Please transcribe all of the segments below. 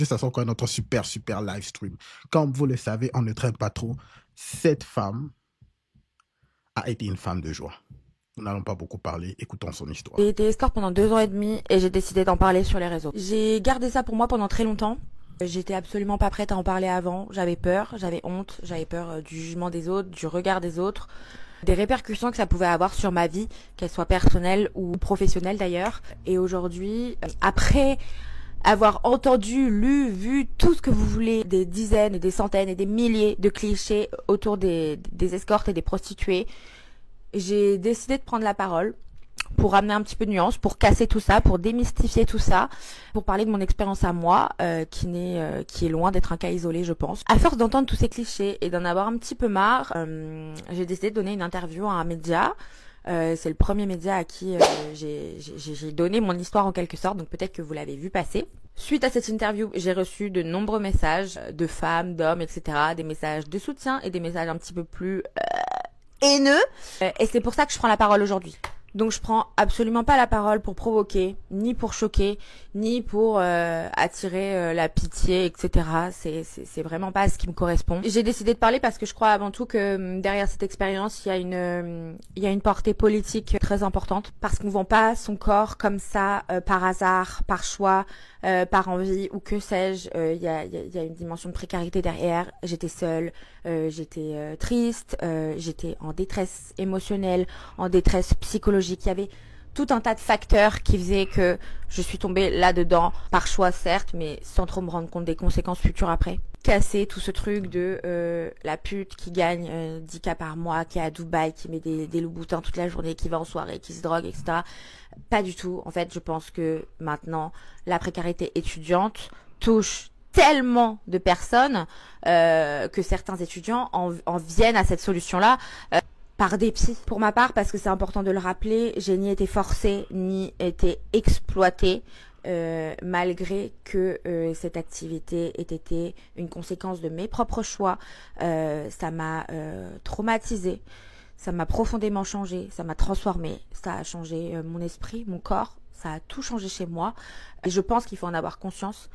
Ça sera encore notre super live stream. Comme vous le savez, on ne traîne pas trop. Cette femme a été une femme de joie. Nous n'allons pas beaucoup parler, écoutons son histoire. J'ai été escorte pendant 2 ans et demi et j'ai décidé d'en parler sur les réseaux. J'ai gardé ça pour moi pendant très longtemps. J'étais absolument pas prête à en parler avant. J'avais peur, j'avais honte, j'avais peur du jugement des autres, du regard des autres, des répercussions que ça pouvait avoir sur ma vie, qu'elle soit personnelle ou professionnelle d'ailleurs. Et aujourd'hui, après avoir entendu, lu, vu tout ce que vous voulez, des dizaines et des centaines et des milliers de clichés autour des escortes et des prostituées, j'ai décidé de prendre la parole pour amener un petit peu de nuance, pour casser tout ça, pour démystifier tout ça, pour parler de mon expérience à moi, qui est loin d'être un cas isolé, je pense. À force d'entendre tous ces clichés et d'en avoir un petit peu marre, j'ai décidé de donner une interview à un média. C'est le premier média à qui j'ai donné mon histoire en quelque sorte, donc peut-être que vous l'avez vu passer. Suite à cette interview, j'ai reçu de nombreux messages de femmes, d'hommes, etc., des messages de soutien et des messages un petit peu plus haineux. Et c'est pour ça que je prends la parole aujourd'hui. Donc je prends absolument pas la parole pour provoquer, ni pour choquer, ni pour attirer la pitié, etc. C'est vraiment pas ce qui me correspond. J'ai décidé de parler parce que je crois avant tout que derrière cette expérience, il y a une portée politique très importante. Parce qu'on vend pas son corps comme ça, par hasard, par choix, par envie ou que sais-je. Il y a une dimension de précarité derrière. J'étais seule, j'étais triste, j'étais en détresse émotionnelle, en détresse psychologique. Il y avait tout un tas de facteurs qui faisaient que je suis tombée là-dedans, par choix certes, mais sans trop me rendre compte des conséquences futures après. Casser tout ce truc de la pute qui gagne 10K par mois, qui est à Dubaï, qui met des loups-boutins toute la journée, qui va en soirée, qui se drogue, etc. Pas du tout. En fait, je pense que maintenant, la précarité étudiante touche tellement de personnes que certains étudiants en viennent à cette solution-là par dépit. Pour ma part, parce que c'est important de le rappeler, j'ai ni été forcée, ni été exploitée, malgré que cette activité ait été une conséquence de mes propres choix. Ça m'a traumatisée, ça m'a profondément changé, ça m'a transformée, ça a changé mon esprit, mon corps, ça a tout changé chez moi. Et je pense qu'il faut en avoir conscience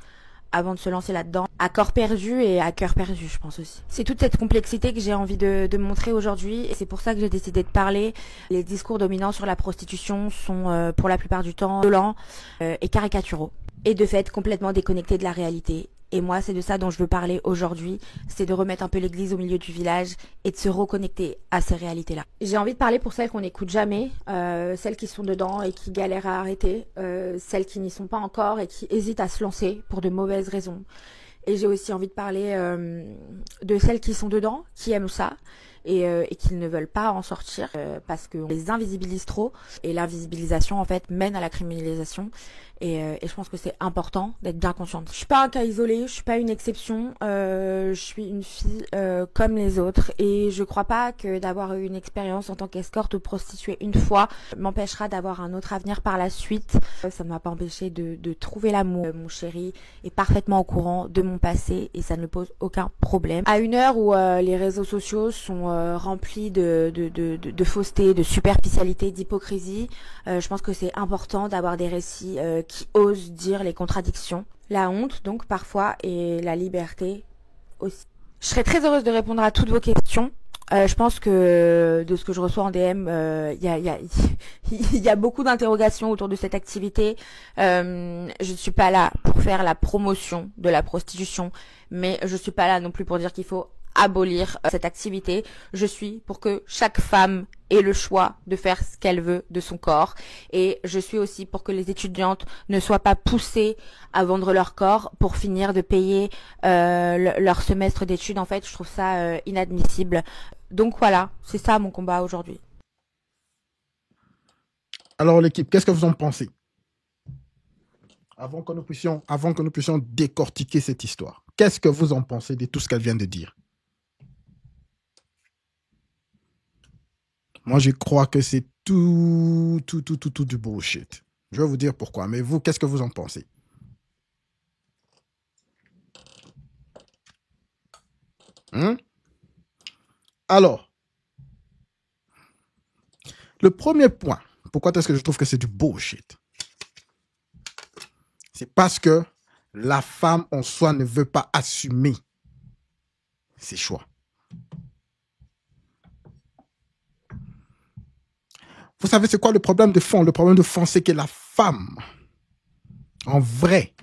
avant de se lancer là-dedans, à corps perdu et à cœur perdu, je pense aussi. C'est toute cette complexité que j'ai envie de montrer aujourd'hui, et c'est pour ça que j'ai décidé de parler. Les discours dominants sur la prostitution sont pour la plupart du temps violents et caricaturaux, et de fait complètement déconnectés de la réalité. Et moi, c'est de ça dont je veux parler aujourd'hui, c'est de remettre un peu l'église au milieu du village et de se reconnecter à ces réalités-là. J'ai envie de parler pour celles qu'on n'écoute jamais, celles qui sont dedans et qui galèrent à arrêter, celles qui n'y sont pas encore et qui hésitent à se lancer pour de mauvaises raisons. Et j'ai aussi envie de parler de celles qui sont dedans, qui aiment ça, et qui ne veulent pas en sortir parce qu'on les invisibilise trop. Et l'invisibilisation, en fait, mène à la criminalisation. Et je pense que c'est important d'être bien consciente. Je suis pas un cas isolé, je suis pas une exception. Je suis une fille comme les autres. Et je crois pas que d'avoir eu une expérience en tant qu'escorte ou prostituée une fois m'empêchera d'avoir un autre avenir par la suite. Ça ne m'a pas empêché de trouver l'amour. Mon chéri est parfaitement au courant de mon passé et ça ne pose aucun problème. À une heure où les réseaux sociaux sont remplis de fausseté, de superficialité, d'hypocrisie, je pense que c'est important d'avoir des récits qui osent dire les contradictions. La honte, donc, parfois, et la liberté aussi. Je serais très heureuse de répondre à toutes vos questions. Je pense que de ce que je reçois en DM, il y a beaucoup d'interrogations autour de cette activité. Je ne suis pas là pour faire la promotion de la prostitution, mais je suis pas là non plus pour dire qu'il faut abolir cette activité. Je suis pour que chaque femme ait le choix de faire ce qu'elle veut de son corps, et je suis aussi pour que les étudiantes ne soient pas poussées à vendre leur corps pour finir de payer leur semestre d'études. En fait, je trouve ça inadmissible. Donc voilà, c'est ça mon combat aujourd'hui. Alors l'équipe, qu'est-ce que vous en pensez? Avant que nous puissions décortiquer cette histoire, qu'est-ce que vous en pensez de tout ce qu'elle vient de dire? Moi, je crois que c'est tout du bullshit. Je vais vous dire pourquoi. Mais vous, qu'est-ce que vous en pensez? Alors, le premier point, pourquoi est-ce que je trouve que c'est du bullshit? C'est parce que La femme en soi ne veut pas assumer ses choix. Vous savez c'est quoi le problème de fond? Le problème de fond, c'est que la femme, en vrai,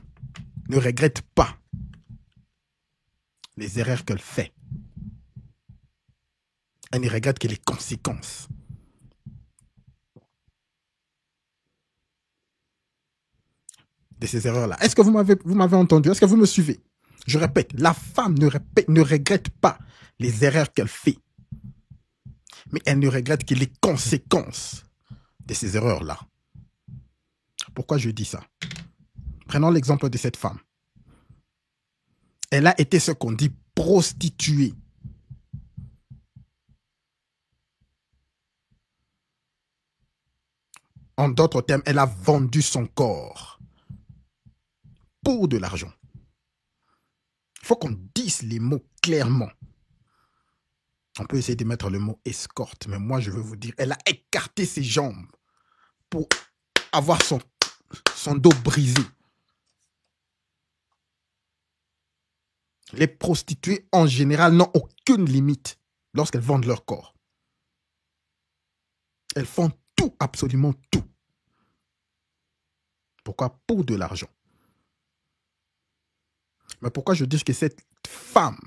ne regrette pas les erreurs qu'elle fait. Elle ne regrette que les conséquences. De ces erreurs-là. Est-ce que vous m'avez entendu? Est-ce que vous me suivez? Je répète, la femme ne regrette pas les erreurs qu'elle fait, mais elle ne regrette que les conséquences de ces erreurs-là. Pourquoi je dis ça? Prenons l'exemple de cette femme. Elle a été ce qu'on dit prostituée. En d'autres termes, elle a vendu son corps pour de l'argent. Il faut qu'on dise les mots clairement. On peut essayer de mettre le mot escorte, mais moi je veux vous dire, elle a écarté ses jambes pour avoir son dos brisé. Les prostituées en général n'ont aucune limite lorsqu'elles vendent leur corps. Elles font tout, absolument tout. Pourquoi? Pour de l'argent. Mais pourquoi je dis que cette femme,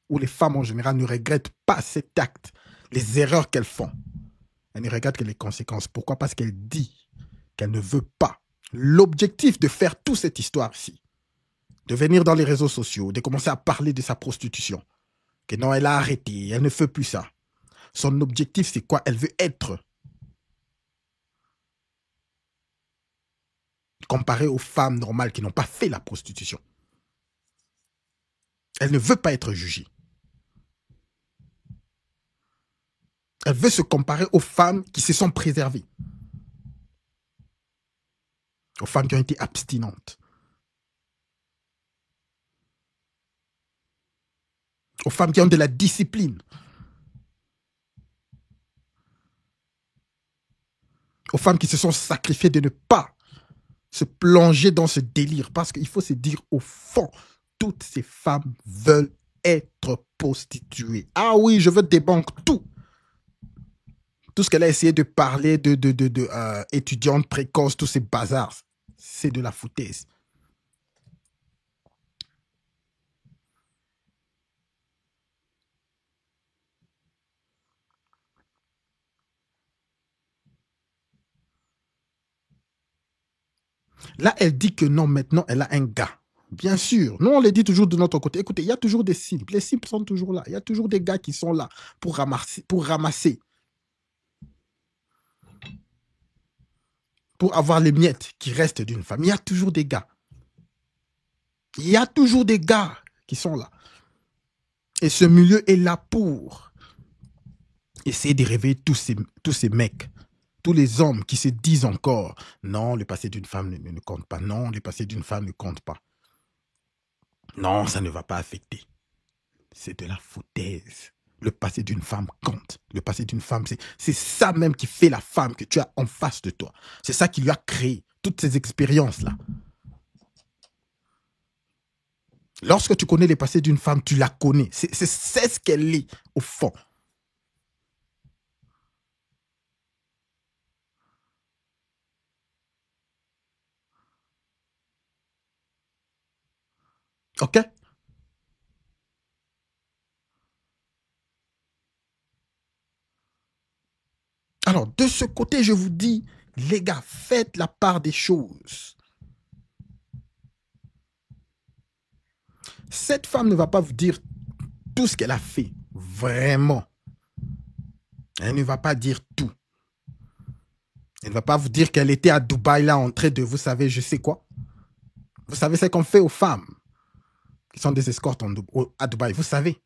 ou les femmes en général, ne regrettent pas cet acte, les erreurs qu'elles font? Elles ne regrettent que les conséquences. Pourquoi? Parce qu'elle dit qu'elle ne veut pas. L'objectif de faire toute cette histoire-ci, de venir dans les réseaux sociaux, de commencer à parler de sa prostitution, que non, elle a arrêté, elle ne fait plus ça. Son objectif, c'est quoi? Elle veut être comparée aux femmes normales qui n'ont pas fait la prostitution. Elle ne veut pas être jugée. Elle veut se comparer aux femmes qui se sont préservées. Aux femmes qui ont été abstinentes. Aux femmes qui ont de la discipline. Aux femmes qui se sont sacrifiées de ne pas se plonger dans ce délire. Parce qu'il faut se dire au fond, toutes ces femmes veulent être prostituées. Ah oui, je veux débunker tout. Tout ce qu'elle a essayé de parler de étudiantes précoces, tous ces bazars, c'est de la foutaise. Là, elle dit que non, maintenant, elle a un gars. Bien sûr, nous, on le dit toujours de notre côté. Écoutez, il y a toujours des simples. Les simples sont toujours là. Il y a toujours des gars qui sont là pour ramasser. Pour avoir les miettes qui restent d'une femme. Il y a toujours des gars. Il y a toujours des gars qui sont là. Et ce milieu est là pour essayer de réveiller tous ces mecs. Tous les hommes qui se disent encore, non, le passé d'une femme ne compte pas. Non, le passé d'une femme ne compte pas. Non, ça ne va pas affecter. C'est de la foutaise. Le passé d'une femme compte. Le passé d'une femme, c'est ça même qui fait la femme que tu as en face de toi. C'est ça qui lui a créé toutes ces expériences-là. Lorsque tu connais le passé d'une femme, tu la connais. C'est ce qu'elle est au fond. OK? Alors, de ce côté, je vous dis, les gars, faites la part des choses. Cette femme ne va pas vous dire tout ce qu'elle a fait. Vraiment. Elle ne va pas dire tout. Elle ne va pas vous dire qu'elle était à Dubaï là en train de, vous savez, je sais quoi. Vous savez ce qu'on fait aux femmes qui sont des escortes à Dubaï. Vous savez.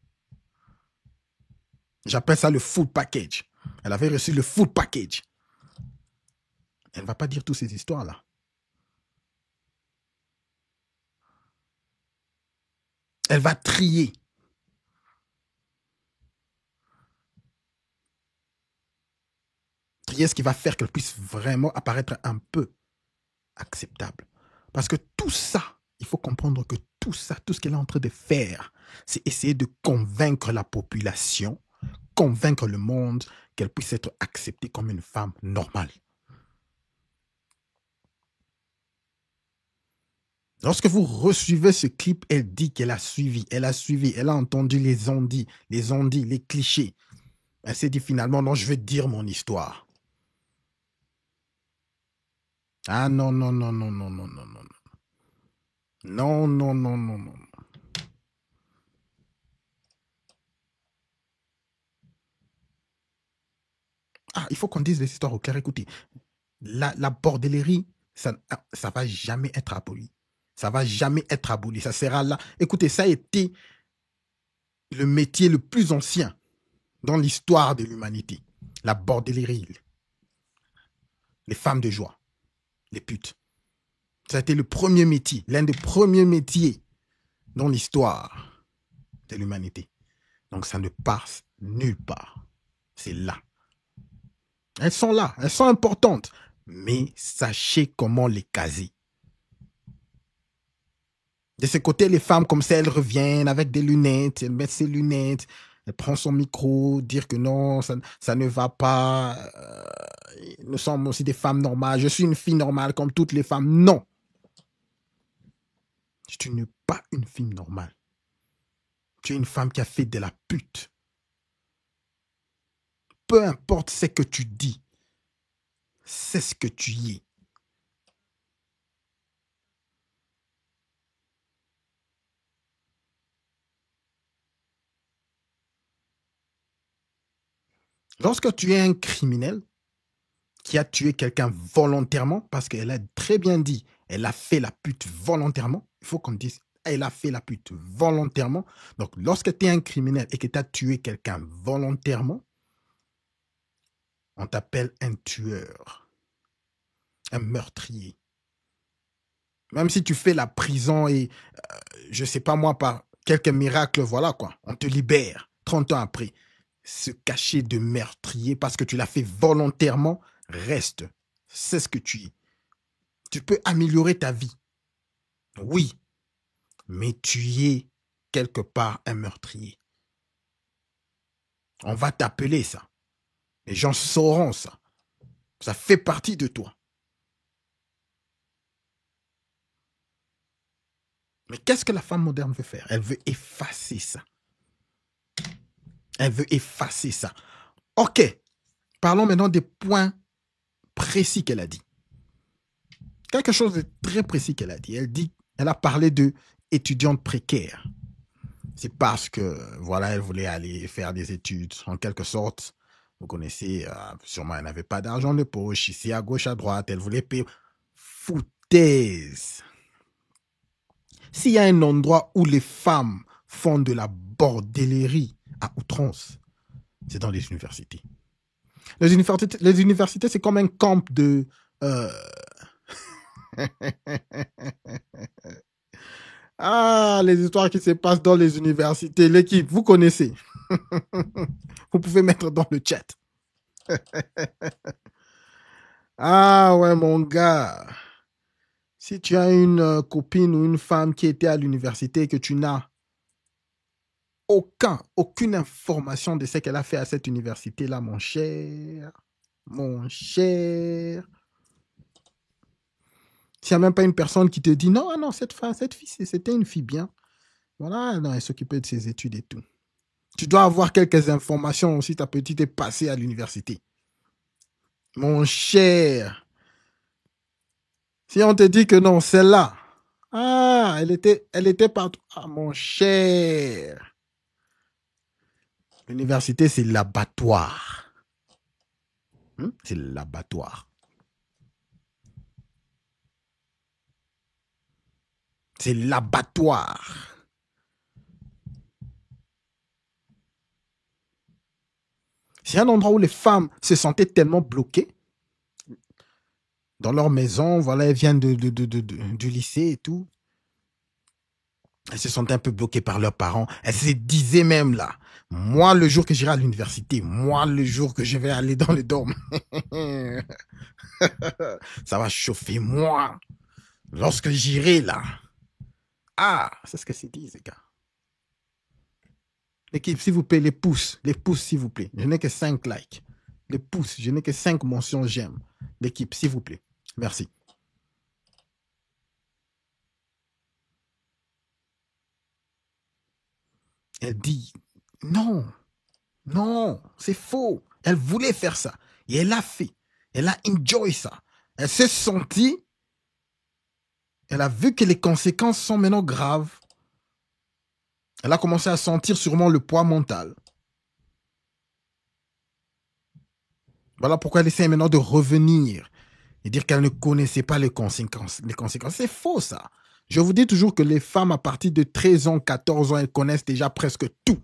J'appelle ça le full package. Elle avait reçu le full package. Elle ne va pas dire toutes ces histoires-là. Elle va trier. Trier ce qui va faire qu'elle puisse vraiment apparaître un peu acceptable. Parce que tout ça, Il faut comprendre que tout ça, tout ce qu'elle est en train de faire, c'est essayer de convaincre la population, convaincre le monde qu'elle puisse être acceptée comme une femme normale. Lorsque vous resuivez ce clip, elle dit qu'elle a suivi, elle a entendu les on-dit, les clichés. Elle s'est dit finalement, non, je vais dire mon histoire. Ah non, non, non, non, non, non, non, non. Non, non, non, non, non. Ah, il faut qu'on dise les histoires au clair. Écoutez, la bordellerie, ça va jamais être aboli. Ça va jamais être aboli. Ça sera là. Écoutez, ça a été le métier le plus ancien dans l'histoire de l'humanité. La bordellerie. Les femmes de joie. Les putes. Ça a été le premier métier, l'un des premiers métiers dans l'histoire de l'humanité. Donc ça ne passe nulle part. C'est là. Elles sont là, elles sont importantes. Mais sachez comment les caser. De ce côté, les femmes, comme ça, elles reviennent avec des lunettes, elles mettent ses lunettes, elle prend son micro, dire que non, ça ne va pas. Nous sommes aussi des femmes normales. Je suis une fille normale comme toutes les femmes. Non. Tu n'es pas une fille normale. Tu es une femme qui a fait de la pute. Peu importe ce que tu dis, c'est ce que tu y es. Lorsque tu es un criminel qui a tué quelqu'un volontairement, parce qu'elle a très bien dit, elle a fait la pute volontairement, il faut qu'on dise, elle a fait la pute volontairement. Donc, lorsque tu es un criminel et que tu as tué quelqu'un volontairement, on t'appelle un tueur, un meurtrier. Même si tu fais la prison et, je sais pas moi, par quelques miracles, voilà quoi, on te libère 30 ans après. Ce cachet de meurtrier, parce que tu l'as fait volontairement, reste. C'est ce que tu es. Tu peux améliorer ta vie. Oui. Mais tu es quelque part un meurtrier. On va t'appeler ça. Les gens sauront ça. Ça fait partie de toi. Mais qu'est-ce que la femme moderne veut faire? Elle veut effacer ça. Elle veut effacer ça. Ok. Parlons maintenant des points précis qu'elle a dit. Quelque chose de très précis qu'elle a dit. Elle a parlé de étudiante précaire. C'est parce que, voilà, elle voulait aller faire des études, en quelque sorte. Vous connaissez, sûrement, elle n'avait pas d'argent de poche, ici, à gauche, à droite, elle voulait payer. Foutaise. S'il y a un endroit où les femmes font de la bordellerie à outrance, c'est dans les universités. Les universités, c'est comme un camp de... Ah, les histoires qui se passent dans les universités. L'équipe, vous connaissez. Vous pouvez mettre dans le chat. Ah ouais, mon gars. Si tu as une copine ou une femme qui était à l'université et que tu n'as aucune information de ce qu'elle a fait à cette université-là, mon cher. S'il n'y a même pas une personne qui te dit non, non, cette fille, c'était une fille bien. Voilà, non, elle s'occupait de ses études et tout. Tu dois avoir quelques informations si ta petite est passée à l'université. Mon cher. Si on te dit que non, celle-là, ah, elle était partout. Ah, mon cher. L'université, c'est l'abattoir. C'est l'abattoir. C'est l'abattoir. C'est un endroit où les femmes se sentaient tellement bloquées dans leur maison. Voilà, elles viennent du lycée et tout. Elles se sentaient un peu bloquées par leurs parents. Elles se disaient même là, moi, le jour que j'irai à l'université, moi, le jour que je vais aller dans les dormes, ça va chauffer moi. Lorsque j'irai là, Ah, c'est ce que c'est dit, les gars. L'équipe, s'il vous plaît, les pouces, s'il vous plaît. Je n'ai que 5 likes. Les pouces, je n'ai que 5 mentions j'aime. L'équipe, s'il vous plaît. Merci. Elle dit, non, non, c'est faux. Elle voulait faire ça. Et elle a fait. Elle a enjoy ça. Elle s'est sentie. Elle a vu que les conséquences sont maintenant graves. Elle a commencé à sentir sûrement le poids mental. Voilà pourquoi elle essaie maintenant de revenir et dire qu'elle ne connaissait pas les conséquences. Les conséquences, c'est faux ça. Je vous dis toujours que les femmes à partir de 13 ans, 14 ans, elles connaissent déjà presque tout.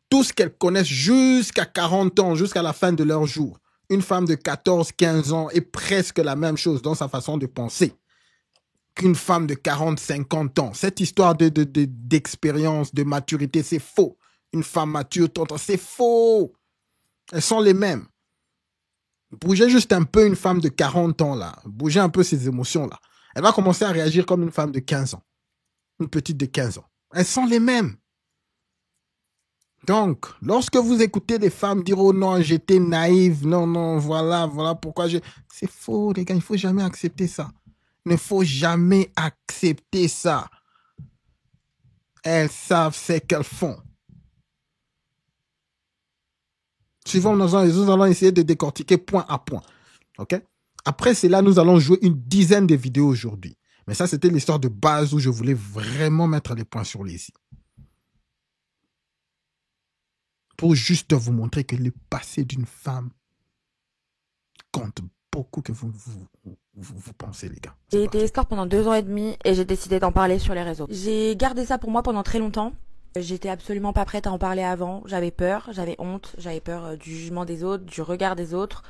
Tout ce qu'elles connaissent jusqu'à 40 ans, jusqu'à la fin de leur jour. Une femme de 14, 15 ans est presque la même chose dans sa façon de penser qu'une femme de 40, 50 ans. Cette histoire d'expérience, de maturité, c'est faux. Une femme mature, c'est faux. Elles sont les mêmes. Bougez juste un peu une femme de 40 ans, là. Bougez un peu ses émotions, là. Elle va commencer à réagir comme une femme de 15 ans. Une petite de 15 ans. Elles sont les mêmes. Donc, lorsque vous écoutez des femmes dire « Oh non, j'étais naïve. Non, non, voilà pourquoi je... » C'est faux, les gars. Il ne faut jamais accepter ça. Il ne faut jamais accepter ça. Elles savent ce qu'elles font. Suivant nous allons essayer de décortiquer point à point. OK? Après cela, nous allons jouer une dizaine de vidéos aujourd'hui. Mais ça, c'était l'histoire de base où je voulais vraiment mettre les points sur les i. Pour juste vous montrer que le passé d'une femme compte beaucoup que vous pensez, les gars. J'ai été escorte pendant 2 ans et demi et j'ai décidé d'en parler sur les réseaux. J'ai gardé ça pour moi pendant très longtemps. J'étais absolument pas prête à en parler avant. J'avais peur, j'avais honte, j'avais peur du jugement des autres, du regard des autres,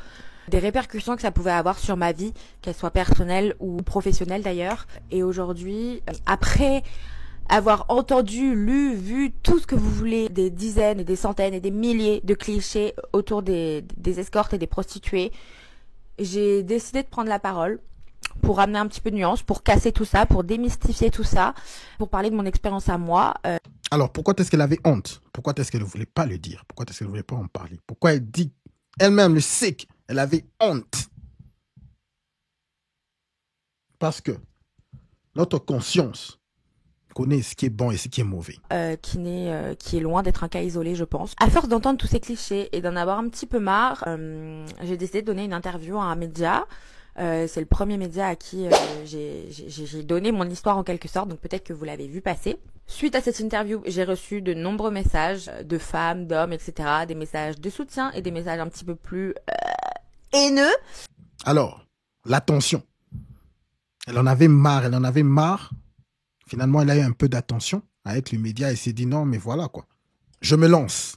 des répercussions que ça pouvait avoir sur ma vie, qu'elle soit personnelle ou professionnelle d'ailleurs. Et aujourd'hui, après avoir entendu, lu, vu tout ce que vous voulez, des dizaines et des centaines et des milliers de clichés autour des escortes et des prostituées, j'ai décidé de prendre la parole pour amener un petit peu de nuance, pour casser tout ça, pour démystifier tout ça, pour parler de mon expérience à moi. Alors, pourquoi est-ce qu'elle avait honte? Pourquoi est-ce qu'elle ne voulait pas le dire? Pourquoi est-ce qu'elle ne voulait pas en parler? Pourquoi elle dit elle-même le sait qu'elle avait honte? Parce que notre conscience connaît ce qui est bon et ce qui est mauvais. Qui est loin d'être un cas isolé, je pense. À force d'entendre tous ces clichés et d'en avoir un petit peu marre, j'ai décidé de donner une interview à un média. C'est le premier média à qui j'ai donné mon histoire en quelque sorte, donc peut-être que vous l'avez vu passer. Suite à cette interview, j'ai reçu de nombreux messages de femmes, d'hommes, etc. Des messages de soutien et des messages un petit peu plus haineux. Alors, l'attention. Elle en avait marre. Finalement, elle a eu un peu d'attention avec les médias et s'est dit non, mais voilà quoi. Je me lance.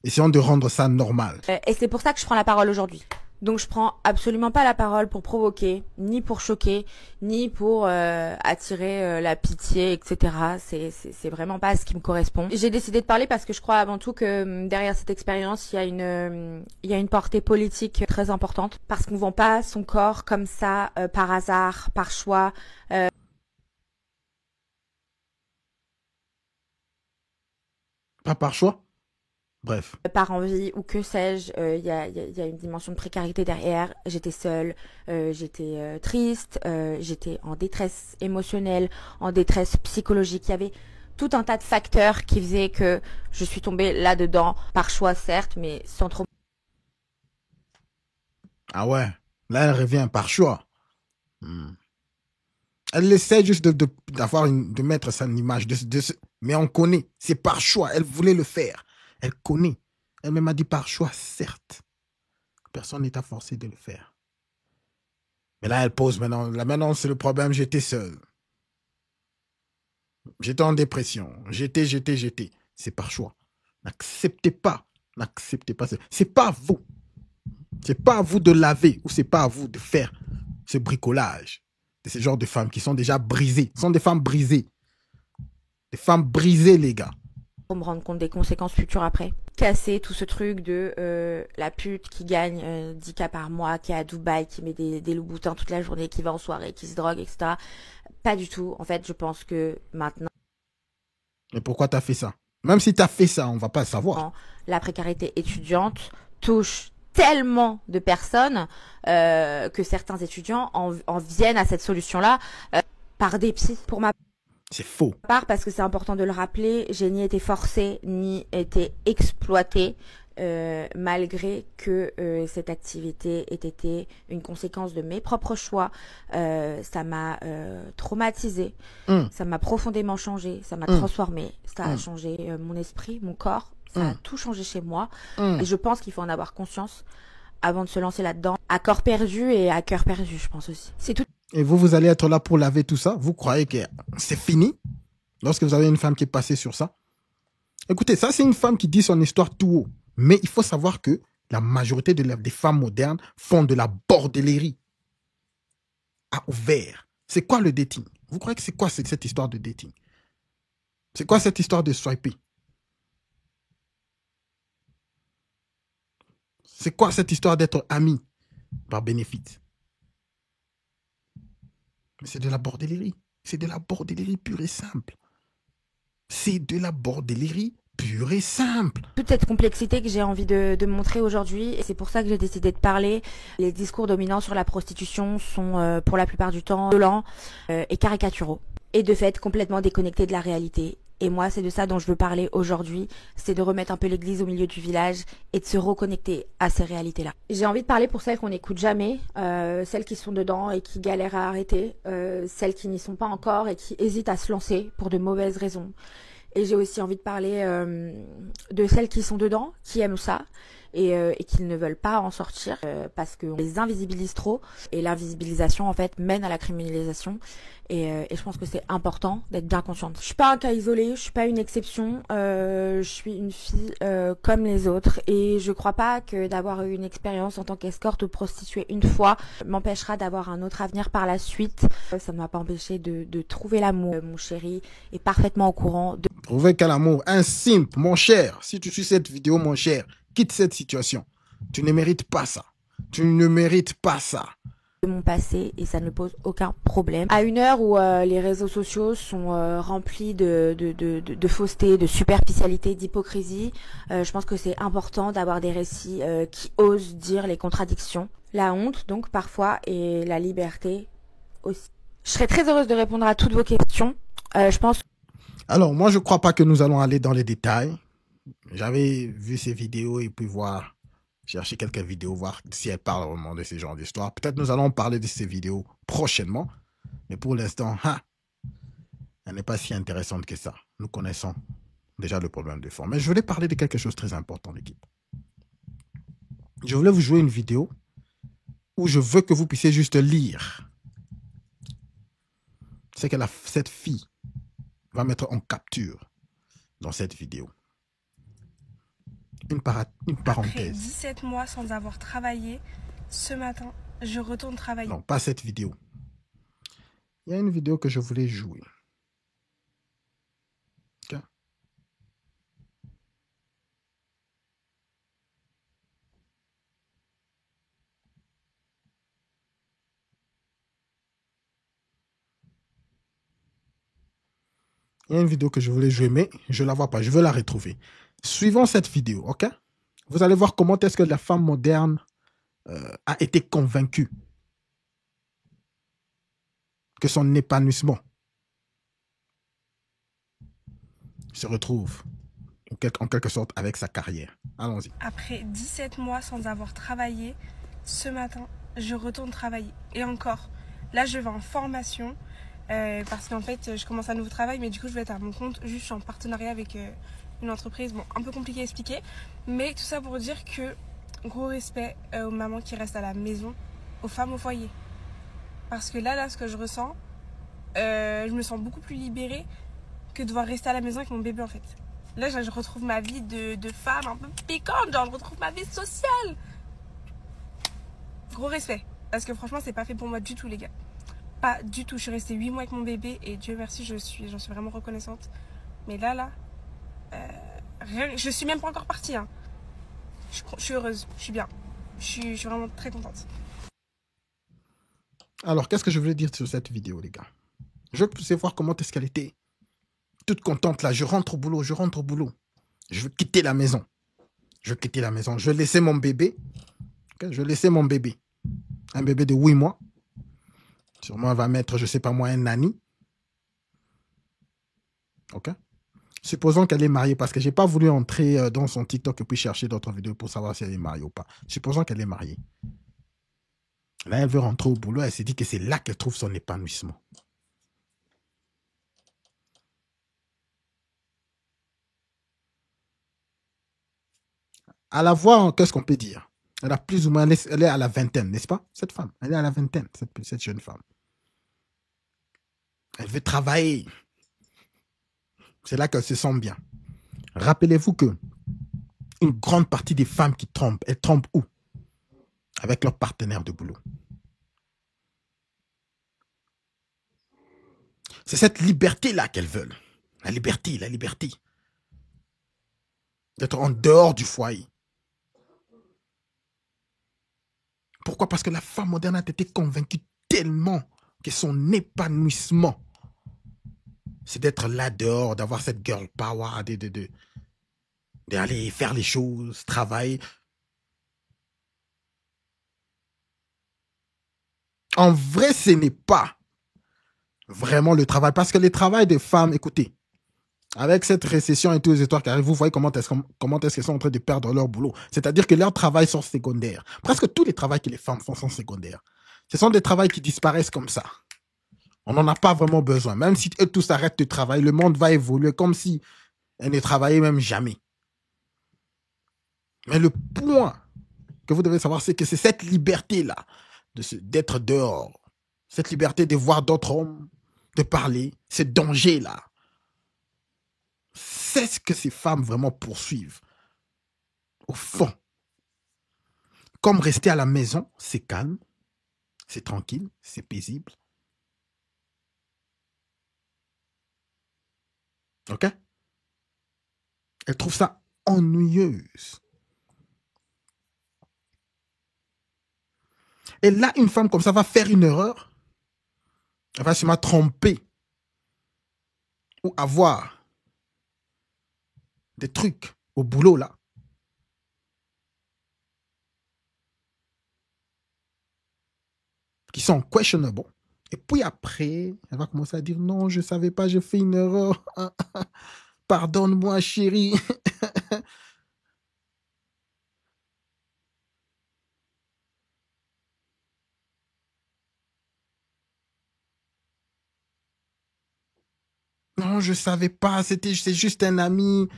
Essayons de rendre ça normal. Et c'est pour ça que je prends la parole aujourd'hui. Donc je prends absolument pas la parole pour provoquer, ni pour choquer, ni pour attirer la pitié, etc. C'est vraiment pas ce qui me correspond. J'ai décidé de parler parce que je crois avant tout que derrière cette expérience, il y a une portée politique très importante. Parce qu'on vend pas son corps comme ça, par hasard, par choix. Pas par choix. Bref. Par envie ou que sais-je, il y a une dimension de précarité derrière. J'étais seule, j'étais triste, j'étais en détresse émotionnelle, en détresse psychologique. Il y avait tout un tas de facteurs qui faisaient que je suis tombée là-dedans, par choix certes, mais sans trop... Ah ouais, là elle revient par choix. Elle essaie juste de mettre ça en image, mais on connaît, c'est par choix, elle voulait le faire. Elle connaît. Elle même a dit par choix, certes. Personne n'est à forcer de le faire. Mais là, elle pose maintenant. Là, maintenant, c'est le problème, j'étais seul. J'étais en dépression. J'étais. C'est par choix. N'acceptez pas. C'est pas à vous. C'est pas à vous de laver ou c'est pas à vous de faire ce bricolage de ce genre de femmes qui sont déjà brisées. Ce sont des femmes brisées. Des femmes brisées, les gars. Pour me rendre compte des conséquences futures après. Casser tout ce truc de la pute qui gagne 10K par mois, qui est à Dubaï, qui met des loups-boutins toute la journée, qui va en soirée, qui se drogue, etc. Pas du tout. En fait, je pense que maintenant, Mais pourquoi tu as fait ça? Même si tu as fait ça, on va pas le savoir. la précarité étudiante touche tellement de personnes que certains étudiants en viennent à cette solution-là par dépit. Pour ma C'est faux. part, parce que c'est important de le rappeler, j'ai ni été forcée ni été exploitée, malgré que cette activité ait été une conséquence de mes propres choix. Ça m'a traumatisée, ça m'a profondément changé, ça m'a transformée, ça a changé mon esprit, mon corps, ça a tout changé chez moi. Et je pense qu'il faut en avoir conscience avant de se lancer là-dedans. À corps perdu et à cœur perdu, je pense aussi. C'est tout. Et vous allez être là pour laver tout ça? Vous croyez que c'est fini lorsque vous avez une femme qui est passée sur ça? Écoutez, ça c'est une femme qui dit son histoire tout haut. Mais il faut savoir que la majorité des femmes modernes font de la bordellerie à ouvert. C'est quoi le dating? Vous croyez que c'est quoi cette histoire de dating? C'est quoi cette histoire de swiper? C'est quoi cette histoire d'être ami par bénéfice? C'est de la bordellerie. C'est de la bordellerie pure et simple. C'est de la bordellerie pure et simple. Toute cette complexité que j'ai envie de montrer aujourd'hui, et c'est pour ça que j'ai décidé de parler. Les discours dominants sur la prostitution sont pour la plupart du temps violents et caricaturaux. Et de fait complètement déconnectés de la réalité. Et moi, c'est de ça dont je veux parler aujourd'hui, c'est de remettre un peu l'église au milieu du village et de se reconnecter à ces réalités-là. J'ai envie de parler pour celles qu'on n'écoute jamais, celles qui sont dedans et qui galèrent à arrêter, celles qui n'y sont pas encore et qui hésitent à se lancer pour de mauvaises raisons. Et j'ai aussi envie de parler de celles qui sont dedans, qui aiment ça et qui ne veulent pas en sortir parce qu'on les invisibilise trop. Et l'invisibilisation, en fait, mène à la criminalisation. Et je pense que c'est important d'être bien consciente. Je suis pas un cas isolé, je suis pas une exception. Je suis une fille comme les autres. Et je crois pas que d'avoir eu une expérience en tant qu'escorte ou prostituée une fois m'empêchera d'avoir un autre avenir par la suite. Ça ne m'a pas empêché de trouver l'amour. Mon chéri est parfaitement au courant de... Trouver quel amour? Un simple, mon cher. Si tu suis cette vidéo, mon cher, quitte cette situation. Tu ne mérites pas ça. Tu ne mérites pas ça. De mon passé et ça ne pose aucun problème. À une heure où les réseaux sociaux sont remplis de fausseté, de superficialité, d'hypocrisie, je pense que c'est important d'avoir des récits qui osent dire les contradictions. La honte, donc, parfois, et la liberté aussi. Je serais très heureuse de répondre à toutes vos questions. Je pense... Alors, moi, je crois pas que nous allons aller dans les détails. J'avais vu ces vidéos et puis voir, chercher quelques vidéos, voir si elles parlent vraiment de ce genre d'histoire. Peut-être nous allons parler de ces vidéos prochainement. Mais pour l'instant, elle n'est pas si intéressante que ça. Nous connaissons déjà le problème de fond. Mais je voulais parler de quelque chose de très important, l'équipe. Je voulais vous jouer une vidéo où je veux que vous puissiez juste lire. C'est que cette fille va mettre en capture dans cette vidéo. Une parenthèse. Après 17 mois sans avoir travaillé, ce matin, je retourne travailler. Non, pas cette vidéo. Il y a une vidéo que je voulais jouer. Ok. Il y a une vidéo que je voulais jouer, mais je ne la vois pas. Je veux la retrouver. Suivons cette vidéo, ok? Vous allez voir comment est-ce que la femme moderne a été convaincue que son épanouissement se retrouve en quelque sorte avec sa carrière. Allons-y. Après 17 mois sans avoir travaillé, ce matin, je retourne travailler. Et encore, là, je vais en formation parce qu'en fait, je commence un nouveau travail, mais du coup, je vais être à mon compte. Juste, je suis en partenariat avec une entreprise. Bon, un peu compliqué à expliquer, mais tout ça pour dire que gros respect aux mamans qui restent à la maison, aux femmes au foyer. Parce que là, ce que je ressens, je me sens beaucoup plus libérée que de devoir rester à la maison avec mon bébé, en fait. Là, je retrouve ma vie de femme un peu piquante, genre je retrouve ma vie sociale. Gros respect. Parce que franchement, c'est pas fait pour moi du tout, les gars. Pas du tout. Je suis restée 8 mois avec mon bébé et Dieu merci, j'en suis vraiment reconnaissante. Mais là, je suis même pas encore partie. Hein. Je suis heureuse, je suis bien. Je suis vraiment très contente. Alors, qu'est-ce que je voulais dire sur cette vidéo, les gars? Je veux voir comment est-ce qu'elle était. Toute contente là, je rentre au boulot. Je veux quitter la maison. Je vais laisser mon bébé. Okay? Je vais laisser mon bébé. Un bébé de 8 mois. Sûrement, elle va mettre, je sais pas moi, un nanny. Ok? Supposons qu'elle est mariée, parce que j'ai pas voulu entrer dans son TikTok et puis chercher d'autres vidéos pour savoir si elle est mariée ou pas. Supposons qu'elle est mariée. Là, elle veut rentrer au boulot. Elle s'est dit que c'est là qu'elle trouve son épanouissement. À la voir, qu'est-ce qu'on peut dire? Elle a plus ou moins, elle est à la vingtaine, n'est-ce pas? Cette femme, elle est à la vingtaine, cette jeune femme. Elle veut travailler. C'est là qu'elle se sent bien. Rappelez-vous que une grande partie des femmes qui trompent, elles trompent où? Avec leur partenaire de boulot. C'est cette liberté-là qu'elles veulent. La liberté. D'être en dehors du foyer. Pourquoi? Parce que la femme moderne a été convaincue tellement que son épanouissement, c'est d'être là dehors, d'avoir cette girl power, d'aller faire les choses, travailler. En vrai, ce n'est pas vraiment le travail. Parce que le travail des femmes, écoutez, avec cette récession et tous les histoires qui arrivent, vous voyez comment est-ce qu'elles sont en train de perdre leur boulot. C'est-à-dire que leurs travails sont secondaires. Presque tous les travails que les femmes font sont secondaires. Ce sont des travails qui disparaissent comme ça. On n'en a pas vraiment besoin. Même si eux tous arrêtent de travailler, le monde va évoluer comme si elles ne travaillaient même jamais. Mais le point que vous devez savoir, c'est que c'est cette liberté-là d'être dehors, cette liberté de voir d'autres hommes, de parler, ce danger-là. C'est ce que ces femmes vraiment poursuivent. Au fond. Comme rester à la maison, c'est calme, c'est tranquille, c'est paisible. Ok? Elles trouvent ça ennuyeuse. Et là, une femme comme ça va faire une erreur. Elle va se mettre tromper. Ou avoir des trucs au boulot là. Qui sont questionable. Et puis après, elle va commencer à dire non, je ne savais pas, j'ai fait une erreur. Pardonne-moi, chérie. Non, je ne savais pas, c'est juste un ami.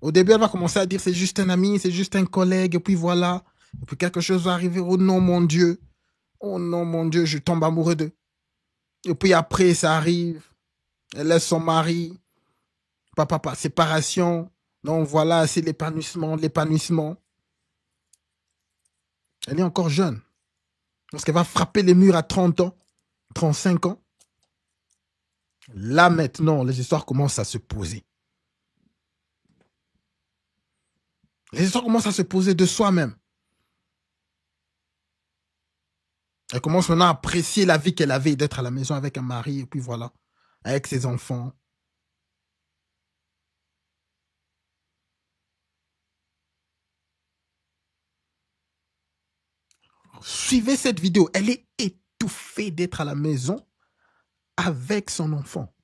Au début, elle va commencer à dire c'est juste un ami, c'est juste un collègue, et puis voilà. Et puis quelque chose va arriver. Oh non, mon Dieu. Oh non, mon Dieu, je tombe amoureux d'eux. Et puis après, ça arrive. Elle laisse son mari. Papa, séparation. Non, voilà, c'est l'épanouissement. Elle est encore jeune. Lorsqu'elle va frapper les murs à 30 ans, 35 ans, là maintenant, les histoires commencent à se poser. Les histoires commencent à se poser de soi-même. Elle commence maintenant à apprécier la vie qu'elle avait d'être à la maison avec un mari, et puis voilà, avec ses enfants. Suivez cette vidéo. Elle est étouffée d'être à la maison avec son enfant.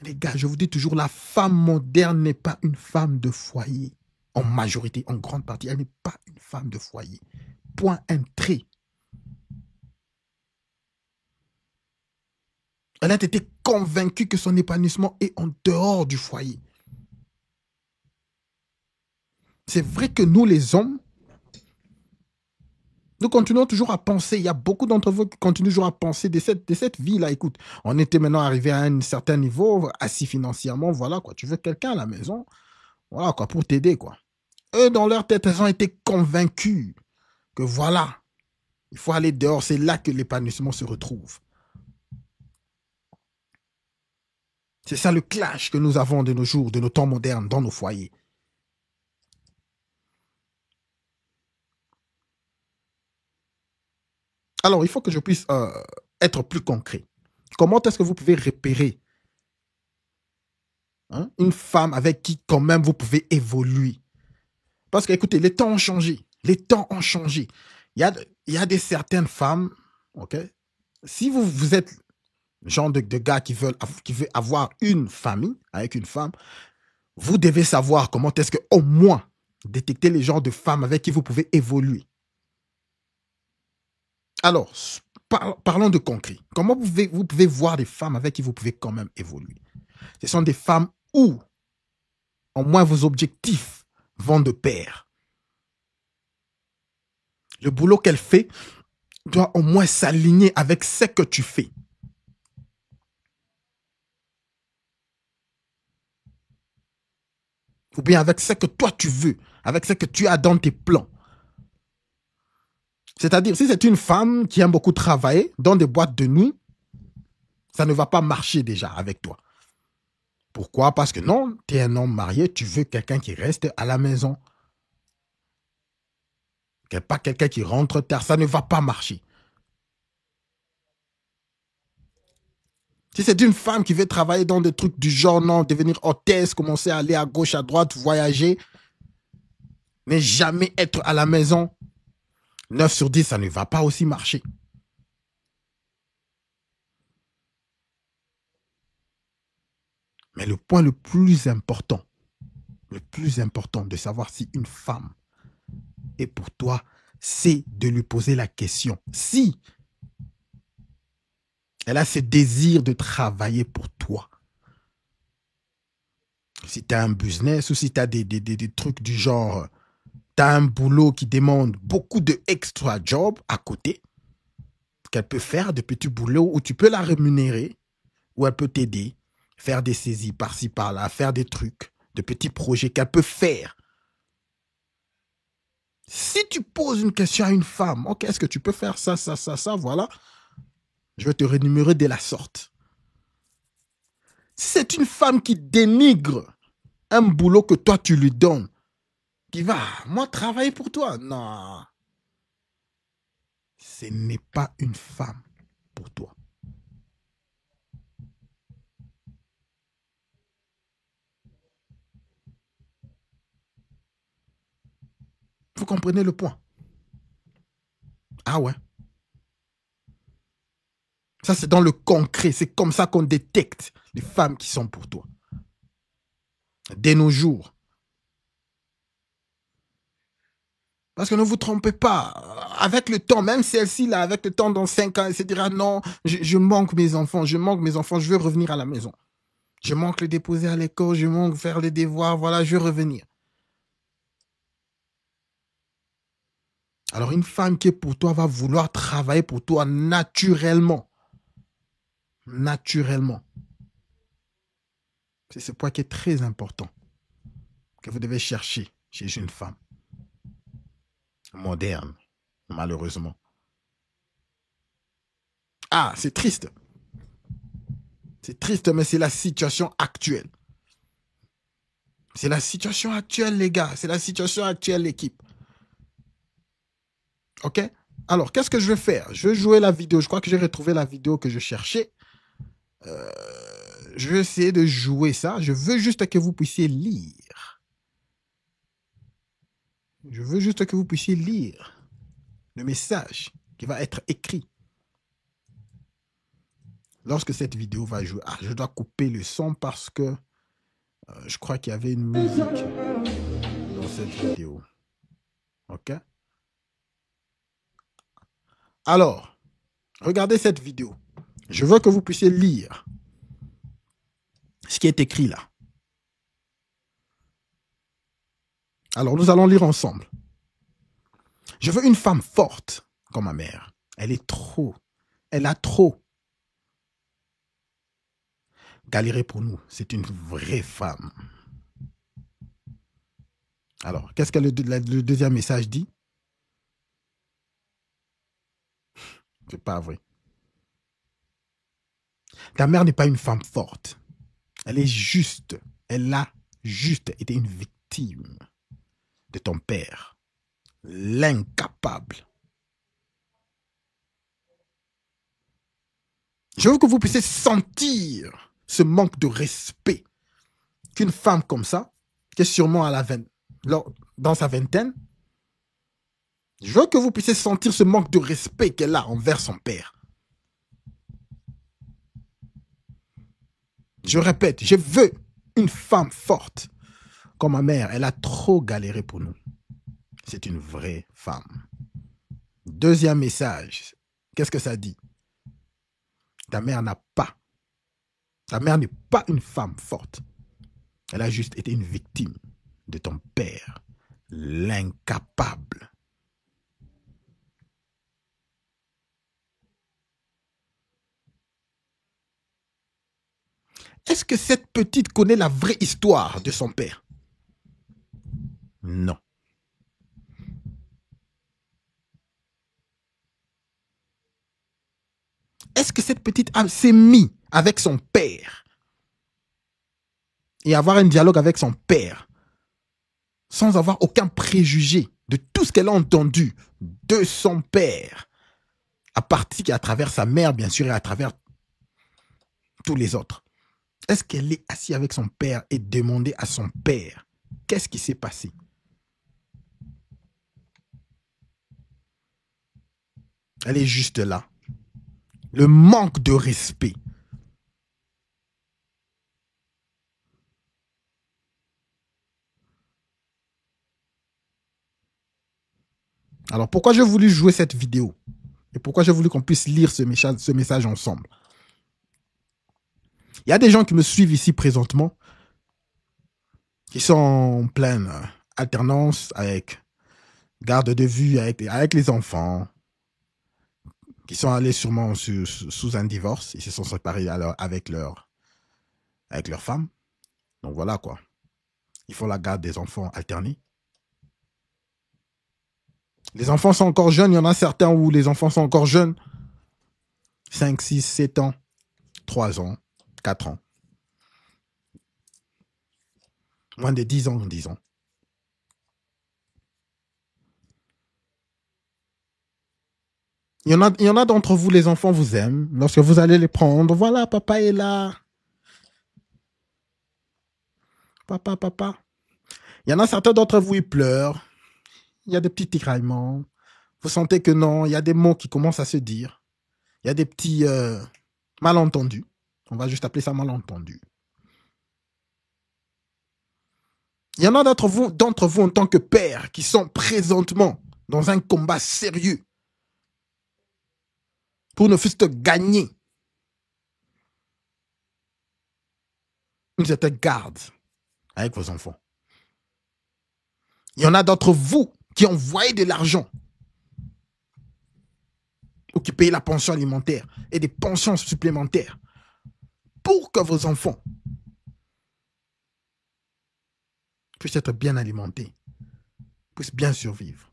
Les gars, je vous dis toujours, la femme moderne n'est pas une femme de foyer. En majorité, en grande partie, elle n'est pas une femme de foyer. Point, un trait. Elle a été convaincue que son épanouissement est en dehors du foyer. C'est vrai que nous, les hommes, nous continuons toujours à penser, il y a beaucoup d'entre vous qui continuent toujours à penser de cette vie-là. Écoute, on était maintenant arrivé à un certain niveau, assis financièrement, voilà quoi. Tu veux quelqu'un à la maison, voilà quoi, pour t'aider quoi. Eux, dans leur tête, ils ont été convaincus que voilà, il faut aller dehors, c'est là que l'épanouissement se retrouve. C'est ça le clash que nous avons de nos jours, de nos temps modernes, dans nos foyers. Alors, il faut que je puisse être plus concret. Comment est-ce que vous pouvez repérer une femme avec qui, quand même, vous pouvez évoluer? Parce que, écoutez, les temps ont changé. Les temps ont changé. Il y a des certaines femmes, ok? Si vous êtes le genre de gars qui veut avoir une famille avec une femme, vous devez savoir comment est-ce que, au moins, détecter les genres de femmes avec qui vous pouvez évoluer. Alors, parlons de concret. Comment vous pouvez voir des femmes avec qui vous pouvez quand même évoluer? Ce sont des femmes où, au moins, vos objectifs vont de pair. Le boulot qu'elle fait doit au moins s'aligner avec ce que tu fais. Ou bien avec ce que toi tu veux, avec ce que tu as dans tes plans. C'est-à-dire, si c'est une femme qui aime beaucoup travailler dans des boîtes de nuit, ça ne va pas marcher déjà avec toi. Pourquoi? Parce que non, tu es un homme marié, tu veux quelqu'un qui reste à la maison. Pas quelqu'un qui rentre tard, ça ne va pas marcher. Si c'est une femme qui veut travailler dans des trucs du genre, non, devenir hôtesse, commencer à aller à gauche, à droite, voyager, mais jamais être à la maison, 9 sur 10, ça ne va pas aussi marcher. Mais le point le plus important de savoir si une femme est pour toi, c'est de lui poser la question. Si elle a ce désir de travailler pour toi, si tu as un business ou si tu as des trucs du genre, tu as un boulot qui demande beaucoup de extra job à côté, qu'elle peut faire des petits boulots où tu peux la rémunérer, où elle peut t'aider, faire des saisies par-ci par-là, faire des trucs, de petits projets qu'elle peut faire. Si tu poses une question à une femme, ok, est-ce que tu peux faire ça, voilà, je vais te rémunérer de la sorte. Si c'est une femme qui dénigre un boulot que toi tu lui donnes, qui va, moi, travailler pour toi, non, ce n'est pas une femme pour toi. Vous comprenez le point? Ah ouais. Ça, c'est dans le concret. C'est comme ça qu'on détecte les femmes qui sont pour toi. Dès nos jours. Parce que ne vous trompez pas. Avec le temps, même celle-ci, là, avec le temps, dans 5 ans, elle se dira non, je manque mes enfants, je veux revenir à la maison. Je manque les déposer à l'école, je manque faire les devoirs, voilà, je veux revenir. Alors, une femme qui est pour toi va vouloir travailler pour toi naturellement. Naturellement. C'est ce point qui est très important que vous devez chercher chez une femme moderne, malheureusement. Ah, c'est triste. C'est triste, mais c'est la situation actuelle. C'est la situation actuelle, les gars. C'est la situation actuelle, l'équipe. OK? Alors, qu'est-ce que je vais faire? Je vais jouer la vidéo. Je crois que j'ai retrouvé la vidéo que je cherchais. Je vais essayer de jouer ça. Je veux juste que vous puissiez lire. Je veux juste que vous puissiez lire le message qui va être écrit lorsque cette vidéo va jouer. Ah, je dois couper le son parce que je crois qu'il y avait une musique dans cette vidéo. OK? Alors, regardez cette vidéo. Je veux que vous puissiez lire ce qui est écrit là. Alors, nous allons lire ensemble. Je veux une femme forte comme ma mère. Elle a trop galéré pour nous. C'est une vraie femme. Alors, qu'est-ce que le deuxième message dit? C'est pas vrai. Ta mère n'est pas une femme forte. Elle est juste. Elle a juste été une victime de ton père. L'incapable. Je veux que vous puissiez sentir ce manque de respect qu'une femme comme ça, qui est sûrement dans sa vingtaine, je veux que vous puissiez sentir ce manque de respect qu'elle a envers son père. Je répète, je veux une femme forte. Comme ma mère, elle a trop galéré pour nous. C'est une vraie femme. Deuxième message, qu'est-ce que ça dit? Ta mère n'est pas une femme forte. Elle a juste été une victime de ton père, l'incapable. Est-ce que cette petite connaît la vraie histoire de son père? Non. Est-ce que cette petite âme s'est mise avec son père et avoir un dialogue avec son père sans avoir aucun préjugé de tout ce qu'elle a entendu de son père, à travers sa mère, bien sûr, et à travers tous les autres? Est-ce qu'elle est assise avec son père et demandé à son père qu'est-ce qui s'est passé? Elle est juste là. Le manque de respect. Alors, pourquoi j'ai voulu jouer cette vidéo? Et pourquoi j'ai voulu qu'on puisse lire ce message ensemble? Il y a des gens qui me suivent ici présentement, qui sont en pleine alternance avec garde de vue avec les enfants, qui sont allés sûrement sous un divorce. Ils se sont séparés avec leur femme. Donc voilà quoi. Il faut la garde des enfants alternés. Les enfants sont encore jeunes. Il y en a certains où les enfants sont encore jeunes. 5, 6, 7 ans, 3 ans, 4 ans. Moins de 10 ans, disons. Il y en a d'entre vous, les enfants vous aiment. Lorsque vous allez les prendre, voilà, papa est là. Papa, papa. Il y en a certains d'entre vous, ils pleurent. Il y a des petits tiraillements. Vous sentez que non, il y a des mots qui commencent à se dire. Il y a des petits malentendus. On va juste appeler ça malentendus. Il y en a d'entre vous en tant que père qui sont présentement dans un combat sérieux pour ne fût-ce gagner une certaine garde avec vos enfants. Il y en a d'entre vous qui envoient de l'argent ou qui payent la pension alimentaire et des pensions supplémentaires pour que vos enfants puissent être bien alimentés, puissent bien survivre.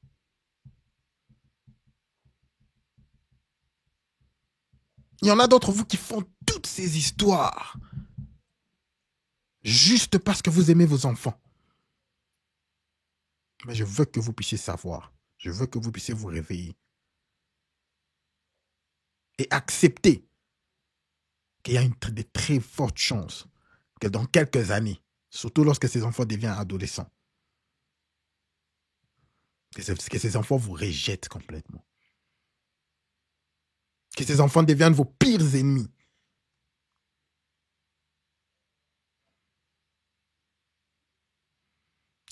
Il y en a d'entre vous qui font toutes ces histoires juste parce que vous aimez vos enfants. Mais je veux que vous puissiez savoir, je veux que vous puissiez vous réveiller et accepter qu'il y a de très fortes chances que dans quelques années, surtout lorsque ces enfants deviennent adolescents, que ces enfants vous rejettent complètement. Que ces enfants deviennent vos pires ennemis.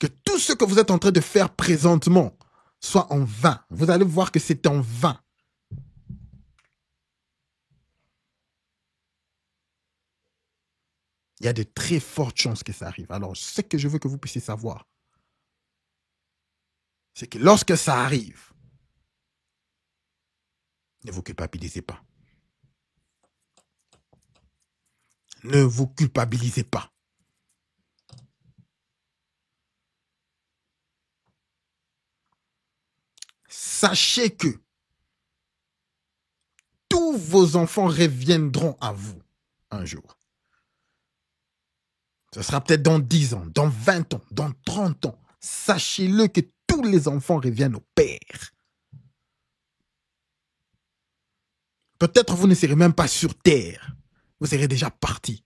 Que tout ce que vous êtes en train de faire présentement soit en vain. Vous allez voir que c'est en vain. Il y a de très fortes chances que ça arrive. Alors, ce que je veux que vous puissiez savoir, c'est que lorsque ça arrive, ne vous culpabilisez pas. Ne vous culpabilisez pas. Sachez que tous vos enfants reviendront à vous un jour. Ce sera peut-être dans 10 ans, dans 20 ans, dans 30 ans. Sachez-le que tous les enfants reviennent au Père. Peut-être vous ne serez même pas sur terre. Vous serez déjà parti.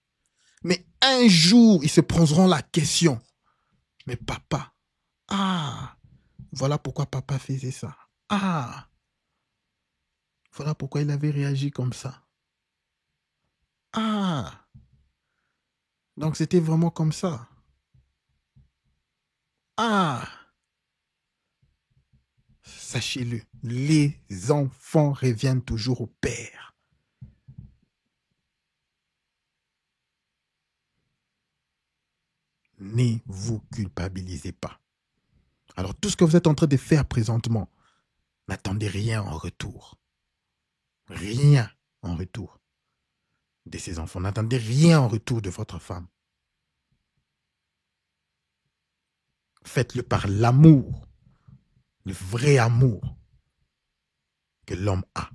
Mais un jour, ils se poseront la question. Mais papa, voilà pourquoi papa faisait ça. Voilà pourquoi il avait réagi comme ça. Donc c'était vraiment comme ça. Sachez-le, les enfants reviennent toujours au père. Ne vous culpabilisez pas. Alors tout ce que vous êtes en train de faire présentement, n'attendez rien en retour. Rien en retour de ces enfants. N'attendez rien en retour de votre femme. Faites-le par l'amour, le vrai amour que l'homme a.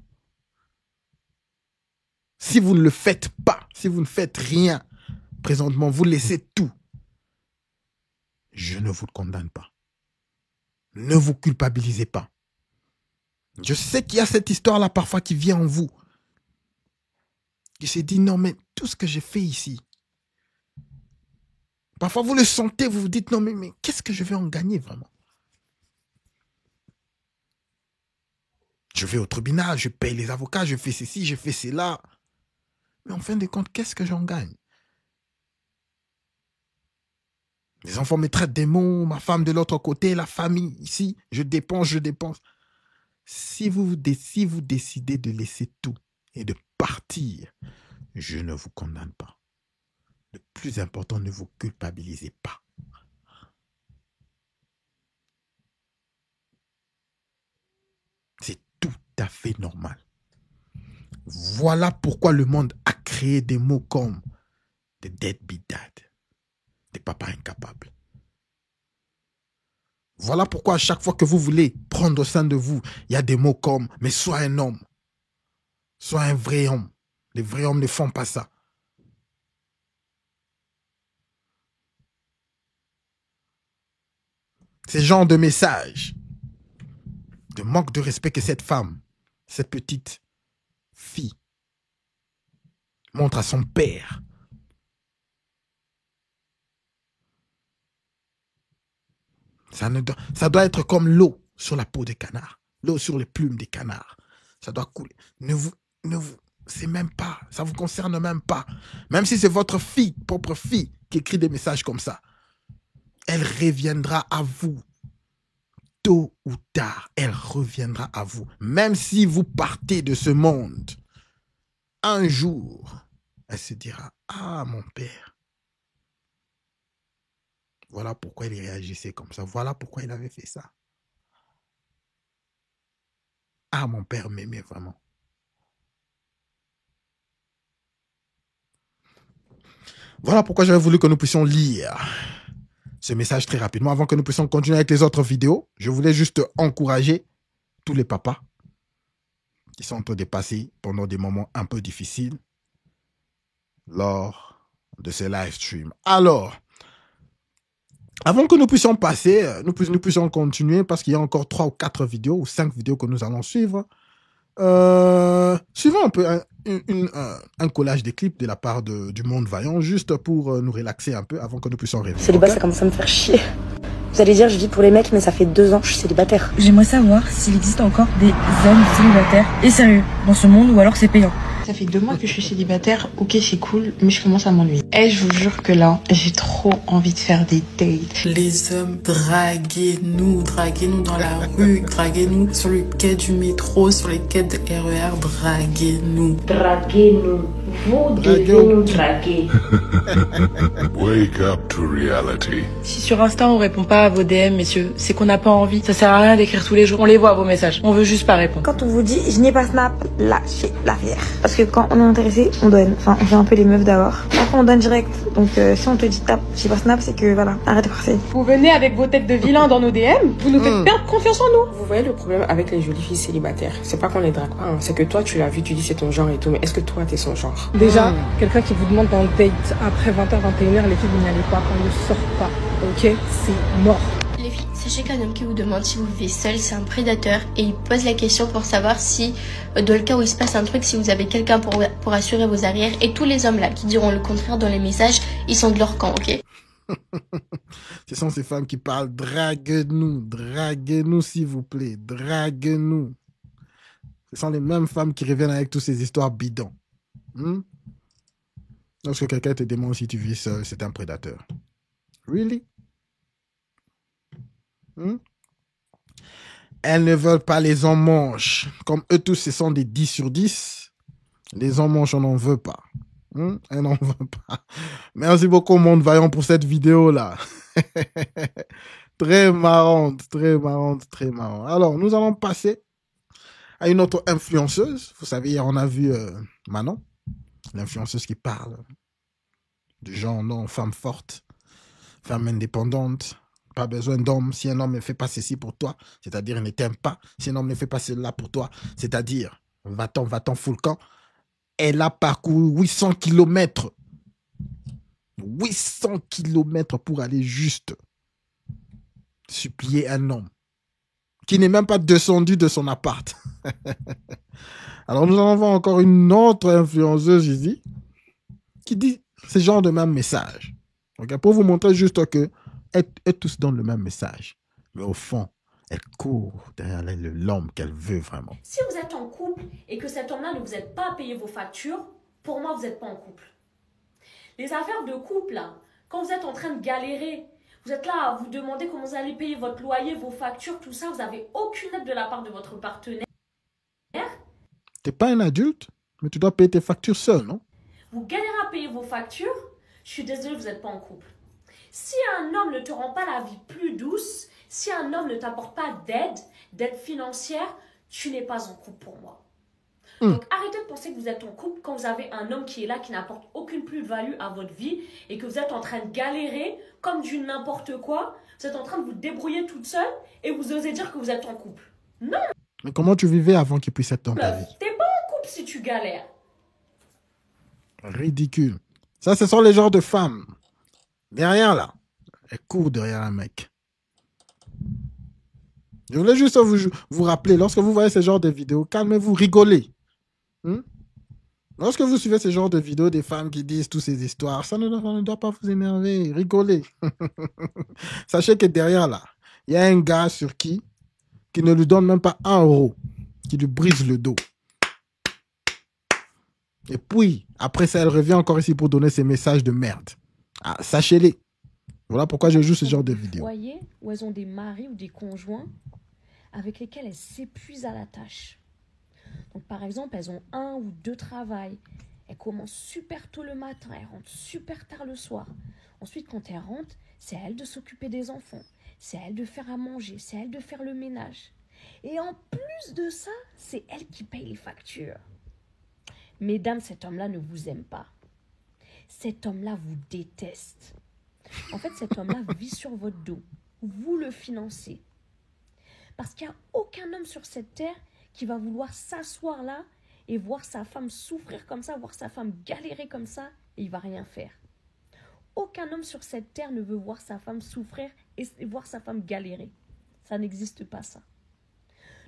Si vous ne le faites pas, si vous ne faites rien, présentement, vous laissez tout, je ne vous condamne pas. Ne vous culpabilisez pas. Je sais qu'il y a cette histoire-là parfois qui vient en vous. Qui se dit, non mais tout ce que j'ai fait ici. Parfois vous le sentez, vous vous dites, non mais qu'est-ce que je vais en gagner vraiment? Je vais au tribunal, je paye les avocats, je fais ceci, je fais cela. Mais en fin de compte, qu'est-ce que j'en gagne? Les enfants me traitent des mots, ma femme de l'autre côté, la famille ici, je dépense. Si vous décidez de laisser tout et de partir, je ne vous condamne pas. Le plus important, ne vous culpabilisez pas. C'est tout à fait normal. Voilà pourquoi le monde a créé des mots comme des deadbeat dad, des papas incapables. Voilà pourquoi à chaque fois que vous voulez prendre au sein de vous, il y a des mots comme « mais sois un homme, sois un vrai homme ». Les vrais hommes ne font pas ça. Ces genres de messages, de manque de respect que cette femme, cette petite fille, montre à son père. Ça doit être comme l'eau sur la peau des canards, l'eau sur les plumes des canards. Ça doit couler. C'est même pas, ça vous concerne même pas. Même si c'est votre fille, propre fille, qui écrit des messages comme ça, elle reviendra à vous. Tôt ou tard, elle reviendra à vous. Même si vous partez de ce monde, un jour, elle se dira, mon père. Voilà pourquoi il réagissait comme ça. Voilà pourquoi il avait fait ça. Mon père m'aimait vraiment. Voilà pourquoi j'avais voulu que nous puissions lire ce message très rapidement. Avant que nous puissions continuer avec les autres vidéos, je voulais juste encourager tous les papas qui sont en train de passer pendant des moments un peu difficiles lors de ces live streams. Alors, avant que nous puissions passer, nous puissions continuer parce qu'il y a encore 3 ou 4 vidéos ou 5 vidéos que nous allons suivre. Suivons un peu un collage des clips de la part du Monde Vaillant, juste pour nous relaxer un peu avant que nous puissions rêver. Célibat, ça commence à me faire chier. Vous allez dire, je vis pour les mecs, mais ça fait 2 ans que je suis célibataire. J'aimerais savoir s'il existe encore des hommes célibataires et sérieux dans ce monde ou alors c'est payant. Ça fait 2 mois que je suis célibataire, ok c'est cool, mais je commence à m'ennuyer. Et je vous jure que là, j'ai trop envie de faire des dates. Les hommes, draguez-nous dans la rue, draguez-nous sur le quai du métro, sur les quais de RER, draguez-nous. Draguez-nous, vous devez nous draguer. Wake up to reality. Si sur Insta on répond pas à vos DM, messieurs, c'est qu'on n'a pas envie. Ça sert à rien d'écrire tous les jours. On les voit vos messages. On veut juste pas répondre. Quand on vous dit, je n'ai pas Snap, lâchez l'affaire. Parce que quand on est intéressé, on donne. Enfin, on fait un peu les meufs d'abord. Après, on donne direct. Donc, si on te dit tape, j'ai pas Snap, c'est que voilà, arrête de forcer. Vous venez avec vos têtes de vilains dans nos DM, vous nous faites perdre confiance en nous. Vous voyez le problème avec les jolies filles célibataires, c'est pas qu'on les drague pas, c'est que toi tu l'as vu, tu dis c'est ton genre et tout, mais est-ce que toi t'es son genre? Déjà, quelqu'un qui vous demande un date après 20h, 21h, les filles, vous n'y allez pas, on ne sort pas. Ok? C'est mort. Les filles, Sachez qu'un homme qui vous demande si vous vivez seul, c'est un prédateur et il pose la question pour savoir si, dans le cas où il se passe un truc, si vous avez quelqu'un pour assurer vos arrières. Et tous les hommes là qui diront le contraire dans les messages, ils sont de leur camp, ok? Ce sont ces femmes qui parlent, draguez-nous s'il vous plaît, draguez-nous. Ce sont les mêmes femmes qui reviennent avec toutes ces histoires bidons. Lorsque quelqu'un te demande si tu vis seul, c'est un prédateur. Really? Elles ne veulent pas les hommes manches. Comme eux tous, ce sont des 10 sur 10. Les hommes manches, on n'en veut pas. Elles n'en veulent pas. Merci beaucoup, Monde Vaillant, pour cette vidéo-là. Très marrante, très marrante, très marrante. Alors, nous allons passer à une autre influenceuse. Vous savez, hier, on a vu Manon, l'influenceuse qui parle du genre, non, femme forte, femme indépendante, pas besoin d'homme. Si un homme ne fait pas ceci pour toi, c'est-à-dire il ne t'aime pas. Si un homme ne fait pas cela pour toi, c'est-à-dire va-t'en, full camp. Elle a parcouru 800 kilomètres. 800 kilomètres pour aller juste supplier un homme qui n'est même pas descendu de son appart. Alors nous allons voir encore une autre influenceuse ici qui dit ce genre de même message. Okay? Pour vous montrer juste que elles tous donnent le même message. Mais au fond, elle court derrière l'homme qu'elle veut vraiment. Si vous êtes en couple et que cet homme-là ne vous aide pas à payer vos factures, pour moi, vous n'êtes pas en couple. Les affaires de couple, là, quand vous êtes en train de galérer, vous êtes là à vous demander comment vous allez payer votre loyer, vos factures, tout ça, vous n'avez aucune aide de la part de votre partenaire. T'es pas un adulte, mais tu dois payer tes factures seul, non? Vous galérez à payer vos factures, je suis désolée, vous n'êtes pas en couple. Si un homme ne te rend pas la vie plus douce, si un homme ne t'apporte pas d'aide financière, tu n'es pas en couple pour moi. Donc arrêtez de penser que vous êtes en couple quand vous avez un homme qui est là, qui n'apporte aucune plus-value à votre vie et que vous êtes en train de galérer comme du n'importe quoi. Vous êtes en train de vous débrouiller toute seule et vous osez dire que vous êtes en couple. Non! Mais comment tu vivais avant qu'il puisse être dans ta vie? T'es pas en couple si tu galères. Ridicule. Ça, ce sont les genres de femmes. Derrière là, elles courent derrière un mec. Je voulais juste vous rappeler, lorsque vous voyez ce genre de vidéos, calmez-vous, rigolez. Lorsque vous suivez ce genre de vidéos des femmes qui disent toutes ces histoires, ça ne doit pas vous énerver, rigolez. Sachez que derrière là, il y a un gars sur qui ne lui donne même pas 1 euro, qui lui brise le dos. Et puis, après ça, elle revient encore ici pour donner ses messages de merde. Ah, sachez-les. Voilà pourquoi je joue ce genre de vidéos. Voyez où elles ont des maris ou des conjoints avec lesquels elles s'épuisent à la tâche. Donc par exemple, elles ont 1 ou 2 travails. Elles commencent super tôt le matin, elles rentrent super tard le soir. Ensuite, quand elles rentrent, c'est à elles de s'occuper des enfants. C'est à elles de faire à manger, c'est à elles de faire le ménage. Et en plus de ça, c'est elles qui payent les factures. Mesdames, cet homme-là ne vous aime pas. Cet homme-là vous déteste. En fait, cet homme-là vit sur votre dos. Vous le financez. Parce qu'il n'y a aucun homme sur cette terre qui va vouloir s'asseoir là et voir sa femme souffrir comme ça, voir sa femme galérer comme ça, et il ne va rien faire. Aucun homme sur cette terre ne veut voir sa femme souffrir et voir sa femme galérer. Ça n'existe pas, ça.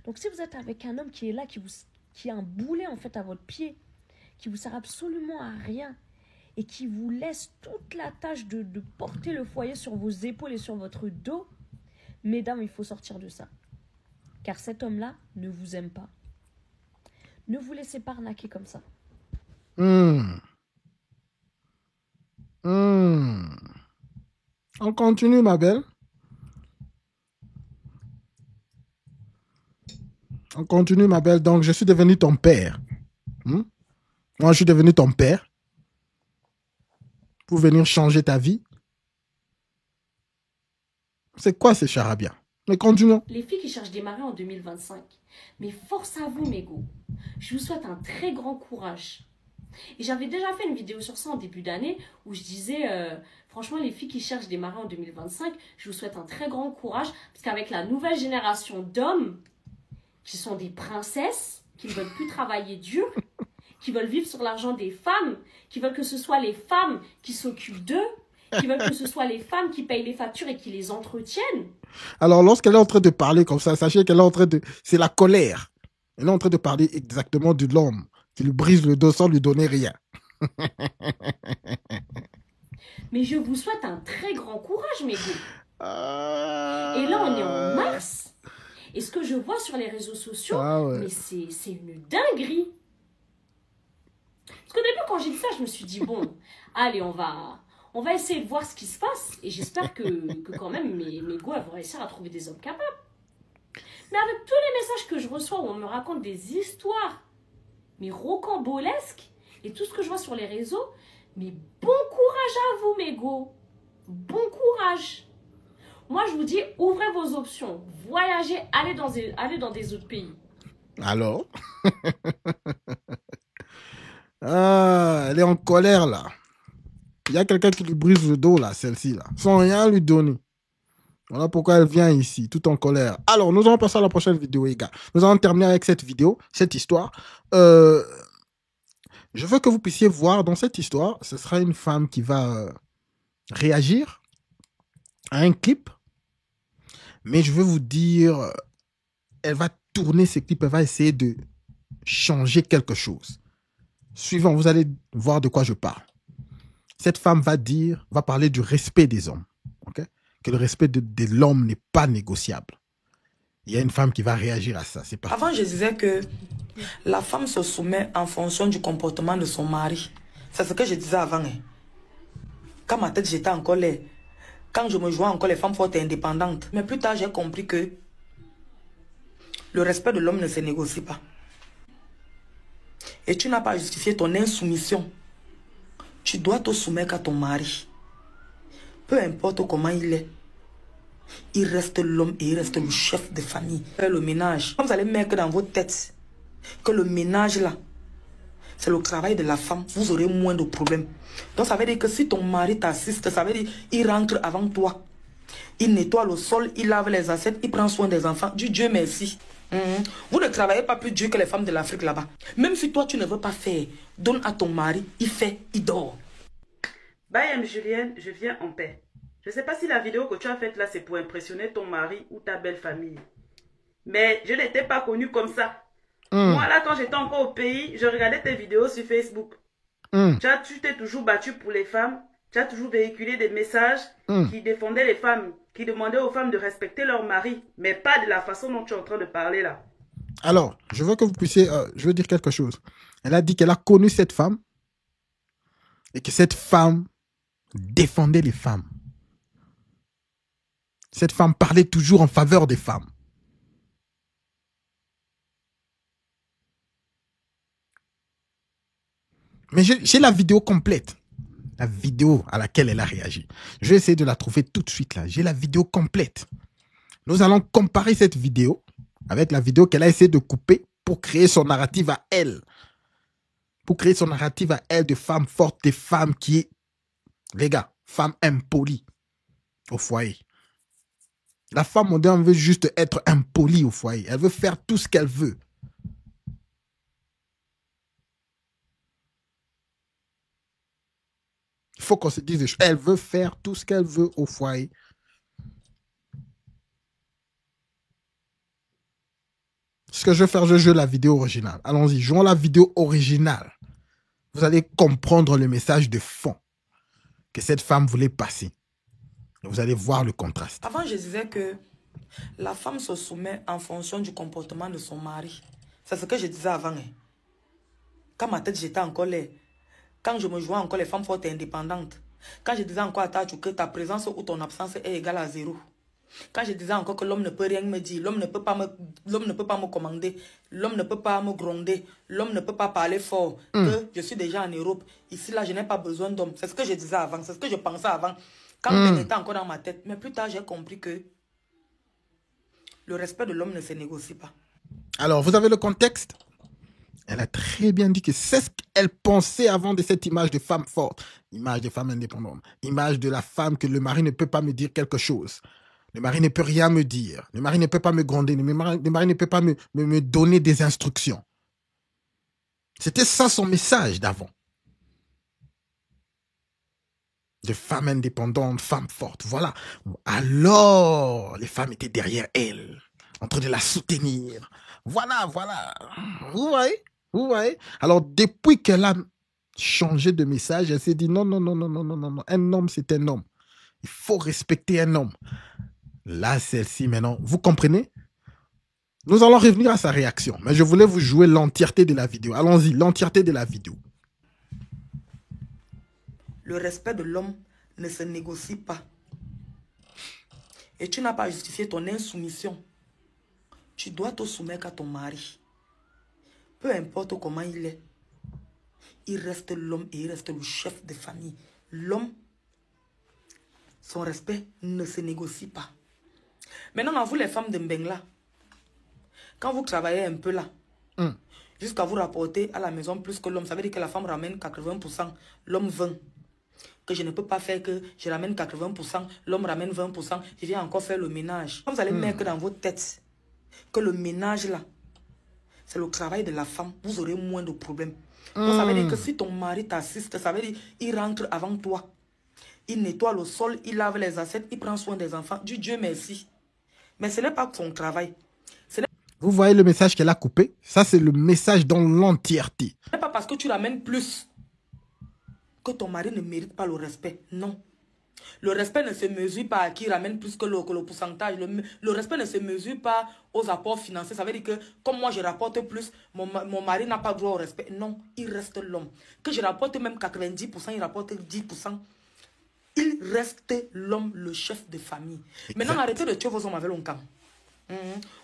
Donc si vous êtes avec un homme qui est là, qui a un boulet en fait à votre pied, qui vous sert absolument à rien, et qui vous laisse toute la tâche de porter le foyer sur vos épaules et sur votre dos, mesdames, il faut sortir de ça. Car cet homme-là ne vous aime pas. Ne vous laissez pas arnaquer comme ça. On continue, ma belle. On continue, ma belle. Donc, je suis devenu ton père. Moi, je suis devenu ton père. Pour venir changer ta vie. C'est quoi ces charabia? Mais continuons. Les filles qui cherchent des maris en 2025, mais force à vous, mes go. Je vous souhaite un très grand courage. Et j'avais déjà fait une vidéo sur ça en début d'année où je disais, franchement, les filles qui cherchent des maris en 2025, je vous souhaite un très grand courage parce qu'avec la nouvelle génération d'hommes qui sont des princesses, qui ne veulent plus travailler dur, qui veulent vivre sur l'argent des femmes, qui veulent que ce soit les femmes qui s'occupent d'eux, qui veulent que ce soit les femmes qui payent les factures et qui les entretiennent. Alors, lorsqu'elle est en train de parler comme ça, sachez qu'elle est en train de... C'est la colère. Elle est en train de parler exactement de l'homme qui lui brise le dos sans lui donner rien. Mais je vous souhaite un très grand courage, mes gars. Et là, on est en mars. Et ce que je vois sur les réseaux sociaux, mais c'est une dinguerie. Parce qu'au début, quand j'ai dit ça, je me suis dit, bon, allez, on va essayer de voir ce qui se passe. Et j'espère que quand même, mes go, elles vont réussir à trouver des hommes capables. Mais avec tous les messages que je reçois où on me raconte des histoires, mais rocambolesques, et tout ce que je vois sur les réseaux, mais bon courage à vous, mes go. Bon courage. Moi, je vous dis, ouvrez vos options. Voyagez, allez dans des autres pays. Alors elle est en colère, là. Il y a quelqu'un qui lui brise le dos, là, celle-ci, là, sans rien lui donner. Voilà pourquoi elle vient ici, tout en colère. Alors, nous allons passer à la prochaine vidéo, les gars. Nous allons terminer avec cette vidéo, cette histoire. Je veux que vous puissiez voir dans cette histoire, ce sera une femme qui va réagir à un clip. Mais je veux vous dire, elle va tourner ces clips, elle va essayer de changer quelque chose. Suivant, vous allez voir de quoi je parle. Cette femme va parler du respect des hommes. Okay? Que le respect de l'homme n'est pas négociable. Il y a une femme qui va réagir à ça. C'est parti. Avant, je disais que la femme se soumet en fonction du comportement de son mari. C'est ce que je disais avant. Hein. Quand ma tête, j'étais en colère. Quand je me jouais encore les femmes fortes et indépendantes. Mais plus tard, j'ai compris que le respect de l'homme ne se négocie pas. Et tu n'as pas justifié ton insoumission. Tu dois te soumettre à ton mari. Peu importe comment il est. Il reste l'homme et il reste le chef de famille. Faire le ménage. Vous allez mettre dans votre tête que le ménage là, c'est le travail de la femme. Vous aurez moins de problèmes. Donc ça veut dire que si ton mari t'assiste, ça veut dire qu'il rentre avant toi. Il nettoie le sol, il lave les assiettes, il prend soin des enfants. Du Dieu merci. Vous ne travaillez pas plus dur que les femmes de l'Afrique là-bas. Même si toi tu ne veux pas faire, donne à ton mari, il fait, il dort. Bye Julienne, je viens en paix. Je ne sais pas si la vidéo que tu as faite là c'est pour impressionner ton mari ou ta belle famille. Mais je n'étais pas connue comme ça. Moi là quand j'étais encore au pays, je regardais tes vidéos sur Facebook. Tu t'es toujours battu pour les femmes. Tu as toujours véhiculé des messages qui défendaient les femmes, qui demandaient aux femmes de respecter leur mari, mais pas de la façon dont tu es en train de parler là. Alors, je veux que vous puissiez, je veux dire quelque chose. Elle a dit qu'elle a connu cette femme et que cette femme défendait les femmes. Cette femme parlait toujours en faveur des femmes. Mais j'ai la vidéo complète. La vidéo à laquelle elle a réagi. Je vais essayer de la trouver tout de suite là. J'ai la vidéo complète. Nous allons comparer cette vidéo avec la vidéo qu'elle a essayé de couper pour créer son narrative à elle. Pour créer son narrative à elle de femme forte, des femmes qui est, les gars, femme impolie au foyer. La femme moderne veut juste être impolie au foyer. Elle veut faire tout ce qu'elle veut. Il faut qu'on se dise des choses. Elle veut faire tout ce qu'elle veut au foyer. Ce que je vais faire, je joue la vidéo originale. Allons-y, jouons la vidéo originale. Vous allez comprendre le message de fond que cette femme voulait passer. Et vous allez voir le contraste. Avant, je disais que la femme se soumet en fonction du comportement de son mari. C'est ce que je disais avant. Hein. Quand ma tête, j'étais en colère. Quand je me jouais encore les femmes fortes et indépendantes. Quand je disais encore à Tachou que ta présence ou ton absence est égale à 0. Quand je disais encore que l'homme ne peut rien me dire, l'homme ne peut pas me commander, l'homme ne peut pas me gronder, l'homme ne peut pas parler fort, que je suis déjà en Europe. Ici, là, je n'ai pas besoin d'homme. C'est ce que je disais avant, c'est ce que je pensais avant. Quand elle était encore dans ma tête. Mais plus tard, j'ai compris que le respect de l'homme ne se négocie pas. Alors, vous avez le contexte? Elle a très bien dit que c'est ce qu'elle pensait avant de cette image de femme forte, image de femme indépendante, image de la femme que le mari ne peut pas me dire quelque chose. Le mari ne peut rien me dire. Le mari ne peut pas me gronder. Le mari ne peut pas me donner des instructions. C'était ça son message d'avant. de femme indépendante, femme forte. Voilà. Alors, les femmes étaient derrière elle, en train de la soutenir. Voilà, voilà. Vous voyez? Vous voyez? Alors, depuis qu'elle a changé de message, elle s'est dit non, non, non, non, non, non, non, non. Un homme, c'est un homme. Il faut respecter un homme. Là, celle-ci, maintenant, vous comprenez? Nous allons revenir à sa réaction. Mais je voulais vous jouer l'entièreté de la vidéo. Allons-y, l'entièreté de la vidéo. Le respect de l'homme ne se négocie pas. Et tu n'as pas justifié ton insoumission. Tu dois te soumettre à ton mari. Peu importe comment il est. Il reste l'homme et il reste le chef de famille. L'homme, son respect ne se négocie pas. Maintenant, à vous les femmes de Mbengla, quand vous travaillez un peu là, jusqu'à vous rapporter à la maison plus que l'homme, ça veut dire que la femme ramène 80%, l'homme 20%. Que je ne peux pas faire que je ramène 80%, l'homme ramène 20%, je viens encore faire le ménage. Quand vous allez mettre dans votre tête que le ménage là, c'est le travail de la femme, vous aurez moins de problèmes. Donc ça veut dire que si ton mari t'assiste, ça veut dire qu'il rentre avant toi. Il nettoie le sol, il lave les assiettes, il prend soin des enfants. Dieu merci. Mais ce n'est pas son travail. Vous voyez le message qu'elle a coupé? Ça, c'est le message dans l'entièreté. Ce n'est pas parce que tu ramènes plus que ton mari ne mérite pas le respect. Non. Le respect ne se mesure pas à qui ramène plus que le pourcentage. Le respect ne se mesure pas aux apports financiers. Ça veut dire que comme moi je rapporte plus, mon mari n'a pas droit au respect. Non, il reste l'homme. Que je rapporte même 90%, il rapporte 10%. Il reste l'homme, le chef de famille. Exact. Maintenant, arrêtez de tuer vos hommes avec l'oncan.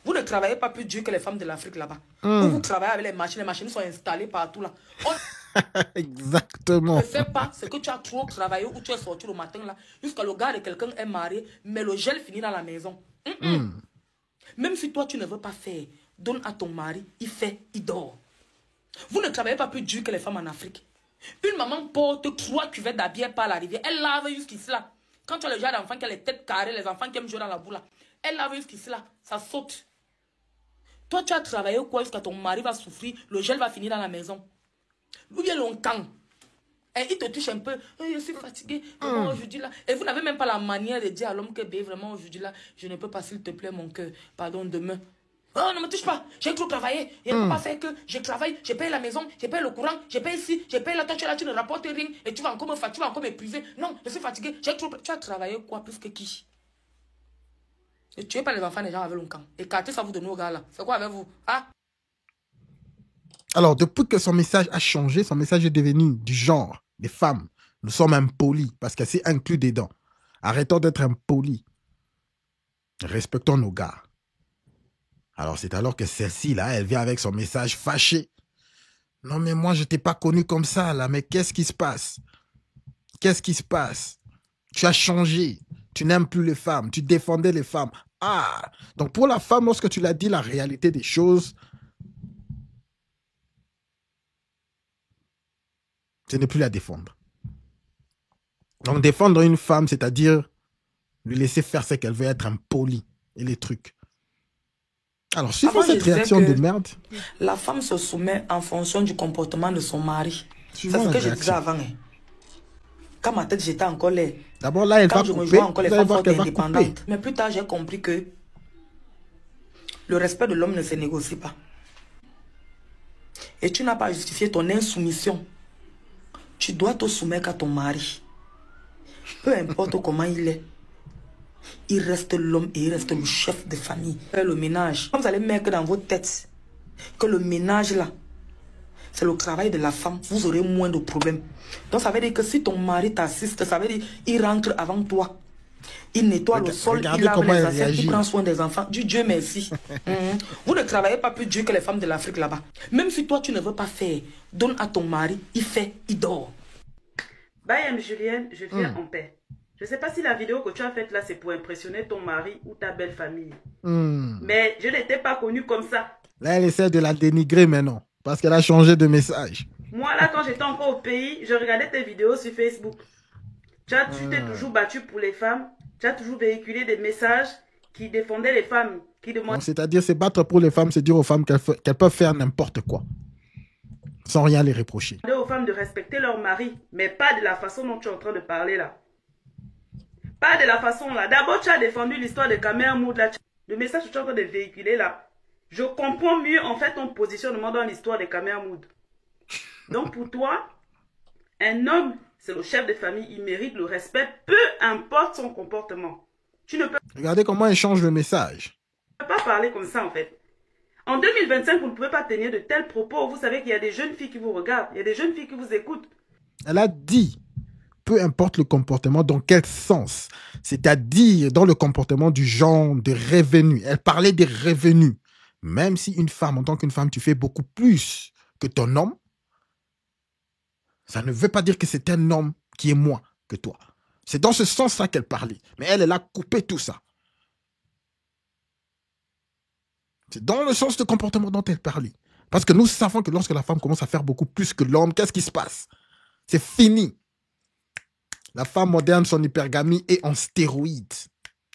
Vous ne travaillez pas plus dur que les femmes de l'Afrique là-bas. Vous travaillez avec les machines sont installées partout là. Exactement. Ne fais pas ce que tu as trop travaillé ou tu es sorti le matin là, jusqu'à le gars de quelqu'un est marié, mais le gel finit dans la maison. Même si toi tu ne veux pas faire, donne à ton mari, il fait, il dort. Vous ne travaillez pas plus dur que les femmes en Afrique. Une maman porte 3 cuvettes d'habillés par la rivière, elle lave jusqu'ici là. Quand tu as le genre d'enfant qui a les têtes carrées, les enfants qui aiment jouer dans la boue là, elle lave jusqu'ici là, ça saute. Toi tu as travaillé quoi jusqu'à ton mari va souffrir, le gel va finir dans la maison. Ou bien longtemps. Et il te touche un peu. Oh, je suis fatiguée. Aujourd'hui là. Et vous n'avez même pas la manière de dire à l'homme que vraiment aujourd'hui là, je ne peux pas, s'il te plaît, mon cœur. Pardon, demain. Oh, ne me touche pas. J'ai trop travaillé. Je ne peux pas faire que je travaille. Je paye la maison. Je paye le courant. Je paye ici. Je paye là. Toi, tu es là, tu ne rapportes rien. Et tu vas encore me fatiguer. Tu vas encore m'épuiser. Non, je suis fatiguée. J'ai trop. Tu as travaillé quoi plus que qui? Et tu n'es pas les enfants des gens avec l'oncan. Écartez ça vous de nous, gars là. C'est quoi avec vous? Ah? Alors, depuis que son message a changé, son message est devenu du genre des femmes. Nous sommes impolis parce qu'elle s'est inclus dedans. Arrêtons d'être impolis. Respectons nos gars. Alors, c'est alors que celle-ci, là, elle vient avec son message fâché. Non, mais moi, je t'ai pas connu comme ça, là. Mais qu'est-ce qui se passe? Qu'est-ce qui se passe? Tu as changé. Tu n'aimes plus les femmes. Tu défendais les femmes. Ah! Donc, pour la femme, lorsque tu l'as dit la réalité des choses, ce n'est plus la défendre. Donc, défendre une femme, c'est-à-dire lui laisser faire ce qu'elle veut, être impolie et les trucs. Alors, suivant cette réaction de merde... La femme se soumet en fonction du comportement de son mari. C'est ce que je disais avant. Quand ma tête, j'étais en colère. D'abord, là, elle va couper. Quand je me vois encore les femmes fortes et indépendantes. Mais plus tard, j'ai compris que le respect de l'homme ne se négocie pas. Et tu n'as pas justifié ton insoumission. Tu dois te soumettre à ton mari. Peu importe comment il est. Il reste l'homme et il reste le chef de famille. Faire le ménage. Quand vous allez mettre dans votre tête que le ménage là, c'est le travail de la femme, vous aurez moins de problèmes. Donc ça veut dire que si ton mari t'assiste, ça veut dire qu'il rentre avant toi. Il nettoie le sol, il lave les assiettes, il prend soin des enfants. Dieu merci. Vous ne travaillez pas plus dur que les femmes de l'Afrique là-bas. Même si toi tu ne veux pas faire, donne à ton mari, il fait, il dort. Bye, Julienne, je viens en paix. Je ne sais pas si la vidéo que tu as faite là, c'est pour impressionner ton mari ou ta belle famille. Mais je n'étais pas connue comme ça. Là, elle essaie de la dénigrer maintenant, parce qu'elle a changé de message. Moi, là, quand j'étais encore au pays, je regardais tes vidéos sur Facebook. Tu t'es toujours battu pour les femmes. Tu as toujours véhiculé des messages qui défendaient les femmes, qui demandaient... C'est-à-dire, se battre pour les femmes, c'est dire aux femmes qu'elles peuvent faire n'importe quoi, sans rien les reprocher. Aux femmes de respecter leur mari, mais pas de la façon dont tu es en train de parler là. Pas de la façon là. D'abord, tu as défendu l'histoire de Kamer Mood là. Le message que tu es en train de véhiculer là. Je comprends mieux en fait ton positionnement dans l'histoire de Kamer Mood. Donc pour toi, un homme, c'est le chef de famille, il mérite le respect, peu importe son comportement. Tu ne peux Regardez comment il change le message. pas parler comme ça en fait. En 2025, vous ne pouvez pas tenir de tels propos. Vous savez qu'il y a des jeunes filles qui vous regardent, il y a des jeunes filles qui vous écoutent. Elle a dit, peu importe le comportement, dans quel sens. C'est-à-dire dans le comportement du genre de revenus. Elle parlait des revenus. Même si une femme, en tant qu'une femme, tu fais beaucoup plus que ton homme, ça ne veut pas dire que c'est un homme qui est moins que toi. C'est dans ce sens-là qu'elle parlait. Mais elle a coupé tout ça. C'est dans le sens de comportement dont elle parlait. Parce que nous savons que lorsque la femme commence à faire beaucoup plus que l'homme, qu'est-ce qui se passe? C'est fini. La femme moderne, son hypergamie est en stéroïdes.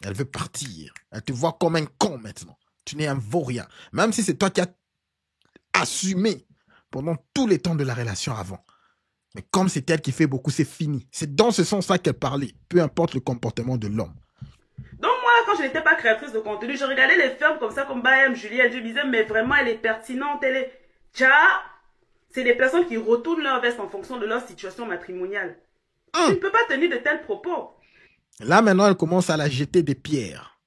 Elle veut partir. Elle te voit comme un con maintenant. Tu n'es un vaurien. Même si c'est toi qui as assumé pendant tous les temps de la relation avant. Mais comme c'est elle qui fait beaucoup, c'est fini. C'est dans ce sens-là qu'elle parlait. Peu importe le comportement de l'homme. Donc moi, quand je n'étais pas créatrice de contenu, je regardais les femmes comme ça, comme Bayam, Juliette, je disais, mais vraiment, elle est pertinente, elle est... Tcha, c'est des personnes qui retournent leur veste en fonction de leur situation matrimoniale. Tu ne peux pas tenir de tels propos. Là, maintenant, elle commence à la jeter des pierres.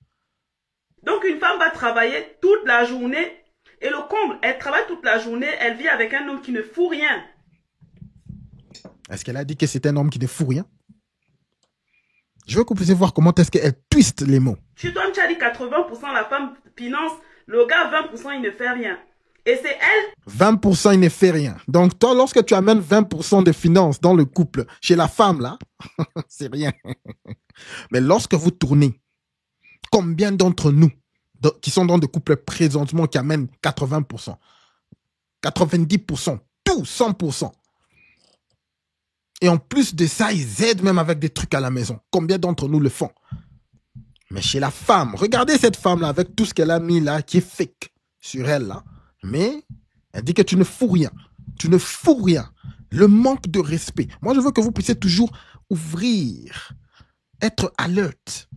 Donc une femme va travailler toute la journée, et le comble, elle travaille toute la journée, elle vit avec un homme qui ne fout rien. Est-ce qu'elle a dit que c'est un homme qui ne fout rien? Je veux que vous puissiez voir comment est-ce qu'elle twiste les mots. Chez toi, tu as dit 80% la femme finance, le gars 20% il ne fait rien. Et c'est elle. 20% il ne fait rien. Donc toi, lorsque tu amènes 20% de finances dans le couple, chez la femme là, c'est rien. Mais lorsque vous tournez, combien d'entre nous qui sont dans des couples présentement qui amènent 80%, 90%, tout 100%. Et en plus de ça, ils aident même avec des trucs à la maison. Combien d'entre nous le font? Mais chez la femme, regardez cette femme-là avec tout ce qu'elle a mis là, qui est fake sur elle là. Mais elle dit que tu ne fous rien. Tu ne fous rien. Le manque de respect. Moi, je veux que vous puissiez toujours ouvrir, être alerte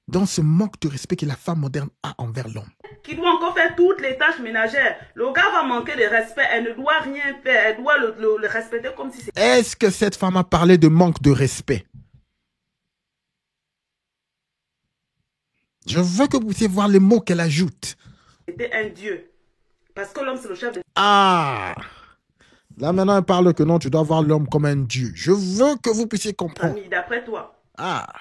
dans ce manque de respect que la femme moderne a envers l'homme. Qui doit encore faire toutes les tâches ménagères. Le gars va manquer de respect. Elle ne doit rien faire. Elle doit le respecter comme si c'était... Est-ce que cette femme a parlé de manque de respect? Je veux que vous puissiez voir les mots qu'elle ajoute. C'était un dieu. Parce que l'homme, c'est le chef de... Ah! Là, maintenant, elle parle que non, tu dois voir l'homme comme un dieu. Je veux que vous puissiez comprendre. D'après toi. Ah!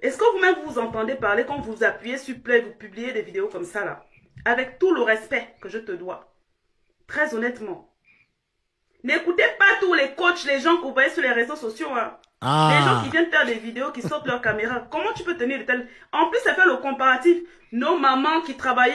Est-ce que vous-même vous entendez parler quand vous appuyez sur play, vous publiez des vidéos comme ça là? Avec tout le respect que je te dois. Très honnêtement. N'écoutez pas tous les coachs, les gens que vous voyez sur les réseaux sociaux. Hein. Ah. Les gens qui viennent faire des vidéos, qui sortent leur caméra. Comment tu peux tenir de tels... En plus, ça fait le comparatif. Nos mamans qui travaillent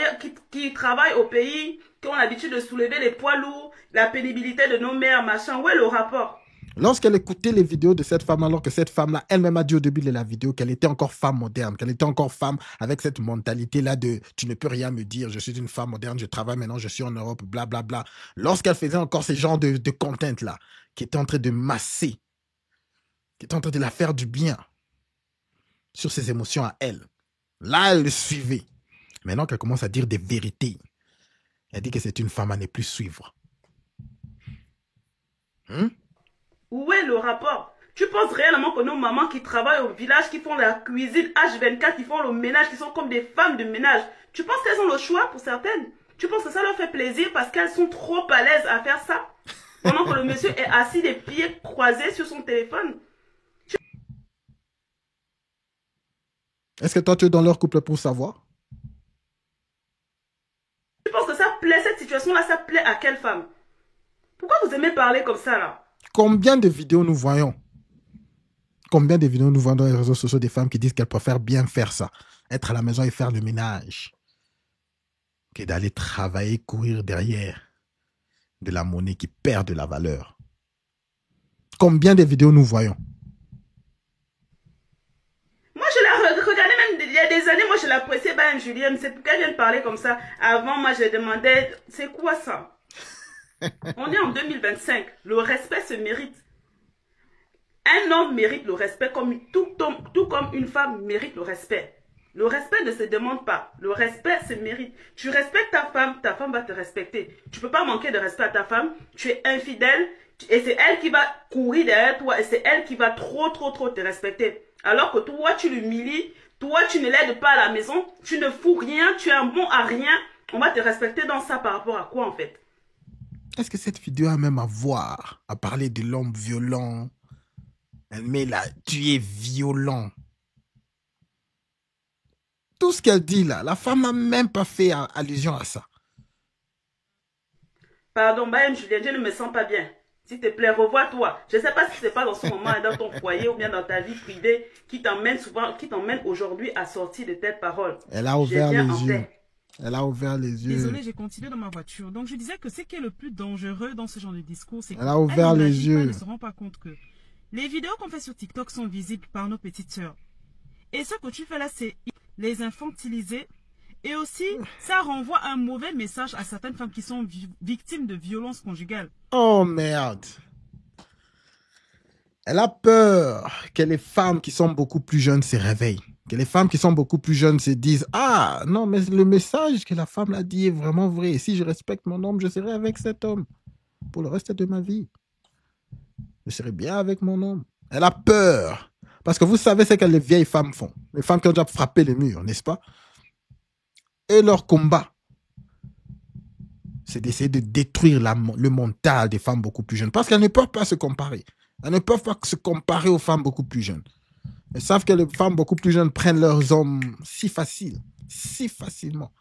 au pays, qui ont l'habitude de soulever les poids lourds, la pénibilité de nos mères, machin. Où est le rapport? Lorsqu'elle écoutait les vidéos de cette femme, alors que cette femme-là, elle-même a dit au début de la vidéo qu'elle était encore femme moderne, qu'elle était encore femme avec cette mentalité-là de « tu ne peux rien me dire, je suis une femme moderne, je travaille maintenant, je suis en Europe, blablabla. Bla, bla. » Lorsqu'elle faisait encore ce genre de content-là, qui était en train de masser, qui était en train de la faire du bien sur ses émotions à elle, là, elle le suivait. Maintenant qu'elle commence à dire des vérités, elle dit que c'est une femme à ne plus suivre. Où est le rapport? Tu penses réellement que nos mamans qui travaillent au village, qui font la cuisine H24, qui font le ménage, qui sont comme des femmes de ménage, tu penses qu'elles ont le choix pour certaines? Tu penses que ça leur fait plaisir parce qu'elles sont trop à l'aise à faire ça? Pendant que le monsieur est assis les pieds croisés sur son téléphone. Est-ce que toi tu es dans leur couple pour savoir? Tu penses que ça plaît, cette situation-là, ça plaît à quelle femme? Pourquoi vous aimez parler comme ça là? Combien de vidéos nous voyons? Combien de vidéos nous voyons dans les réseaux sociaux des femmes qui disent qu'elles préfèrent bien faire ça, être à la maison et faire le ménage, que d'aller travailler, courir derrière de la monnaie qui perd de la valeur? Combien de vidéos nous voyons? Moi, je la regardais même il y a des années, moi je l'appréciais, ben Julien, c'est pourquoi elle vient de parler comme ça. Avant, moi je demandais, c'est quoi ça? On est en 2025, le respect se mérite. Un homme mérite le respect tout comme une femme mérite le respect. Le respect ne se demande pas. Le respect se mérite. Tu respectes ta femme va te respecter. Tu ne peux pas manquer de respect à ta femme. Tu es infidèle et c'est elle qui va courir derrière toi et c'est elle qui va trop te respecter. Alors que toi, tu l'humilies. Toi, tu ne l'aides pas à la maison. Tu ne fous rien. Tu es un bon à rien. On va te respecter dans ça par rapport à quoi en fait? Est-ce que cette vidéo a même à parler de l'homme violent? Mais là, tu es violent. Tout ce qu'elle dit là, la femme n'a même pas fait allusion à ça. Pardon, Bayem Julien, je ne me sens pas bien. S'il te plaît, revois-toi. Je ne sais pas si c'est pas dans ce moment dans ton foyer ou bien dans ta vie privée qui t'emmène aujourd'hui à sortir de telles paroles. Elle a ouvert les yeux. Elle a ouvert les yeux. Désolée, j'ai continué dans ma voiture. Donc je disais que ce qui est le plus dangereux dans ce genre de discours, c'est qu'elle a ouvert les yeux. Elle ne se rend pas compte que les vidéos qu'on fait sur TikTok sont visibles par nos petites sœurs. Et ce que tu fais là, c'est les infantiliser. Et aussi, ça renvoie un mauvais message à certaines femmes qui sont victimes de violences conjugales. Oh merde. Elle a peur que les femmes qui sont beaucoup plus jeunes se réveillent. Que les femmes qui sont beaucoup plus jeunes se disent « Ah, non, mais le message que la femme l'a dit est vraiment vrai. Si je respecte mon homme, je serai avec cet homme pour le reste de ma vie. Je serai bien avec mon homme. » Elle a peur. Parce que vous savez ce que les vieilles femmes font. Les femmes qui ont déjà frappé les murs, n'est-ce pas? Et leur combat, c'est d'essayer de détruire le mental des femmes beaucoup plus jeunes. Parce qu'elles ne peuvent pas se comparer. Elles ne peuvent pas se comparer aux femmes beaucoup plus jeunes. Elles savent que les femmes beaucoup plus jeunes prennent leurs hommes si facilement.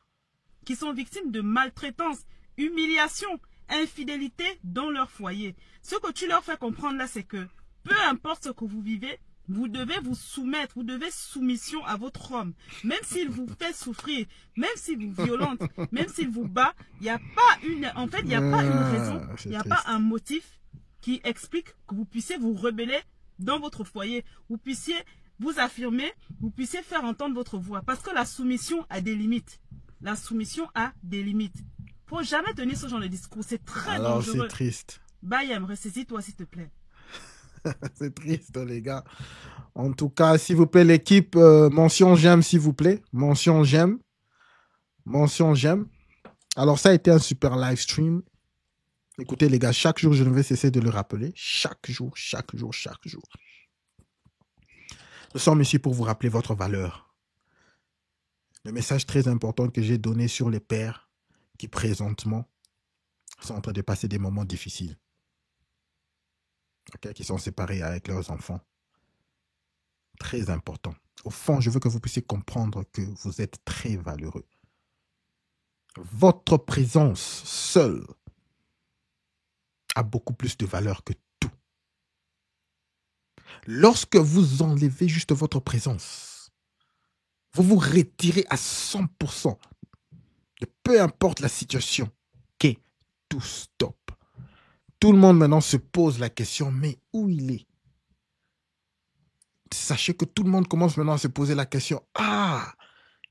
Qui sont victimes de maltraitance, humiliation, infidélité dans leur foyer. Ce que tu leur fais comprendre là, c'est que peu importe ce que vous vivez, vous devez vous soumettre, vous devez soumission à votre homme. Même s'il vous fait souffrir, même s'il vous violente, même s'il vous bat, il n'y a pas une raison, il n'y a pas un motif qui explique que vous puissiez vous rebeller dans votre foyer, vous puissiez vous affirmer, vous puissiez faire entendre votre voix. Parce que la soumission a des limites. La soumission a des limites. Il ne faut jamais tenir ce genre de discours, c'est très dangereux. Alors c'est triste. Bayem, ressaisis-toi s'il te plaît. C'est triste, les gars. En tout cas, s'il vous plaît, l'équipe, mention j'aime, s'il vous plaît. Mention j'aime. Mention j'aime. Alors, ça a été un super live stream. Écoutez, les gars, chaque jour, je ne vais cesser de le rappeler. Chaque jour. Nous sommes ici pour vous rappeler votre valeur. Le message très important que j'ai donné sur les pères qui, présentement, sont en train de passer des moments difficiles. Okay, qui sont séparés avec leurs enfants. Très important. Au fond, je veux que vous puissiez comprendre que vous êtes très valeureux. Votre présence seule a beaucoup plus de valeur que tout. Lorsque vous enlevez juste votre présence, vous vous retirez à 100%. De peu importe la situation, que tout stop. Tout le monde maintenant se pose la question, mais où il est? Sachez que tout le monde commence maintenant à se poser la question, ah,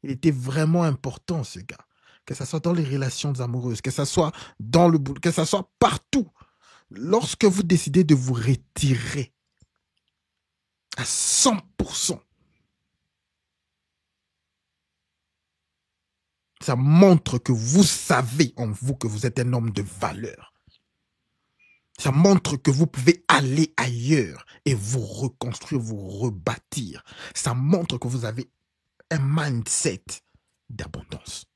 il était vraiment important ce gars. Que ce soit dans les relations amoureuses, que ce soit dans le boulot, que ce soit partout. Lorsque vous décidez de vous retirer à 100%, ça montre que vous savez en vous que vous êtes un homme de valeur. Ça montre que vous pouvez aller ailleurs et vous reconstruire, vous rebâtir. Ça montre que vous avez un mindset d'abondance.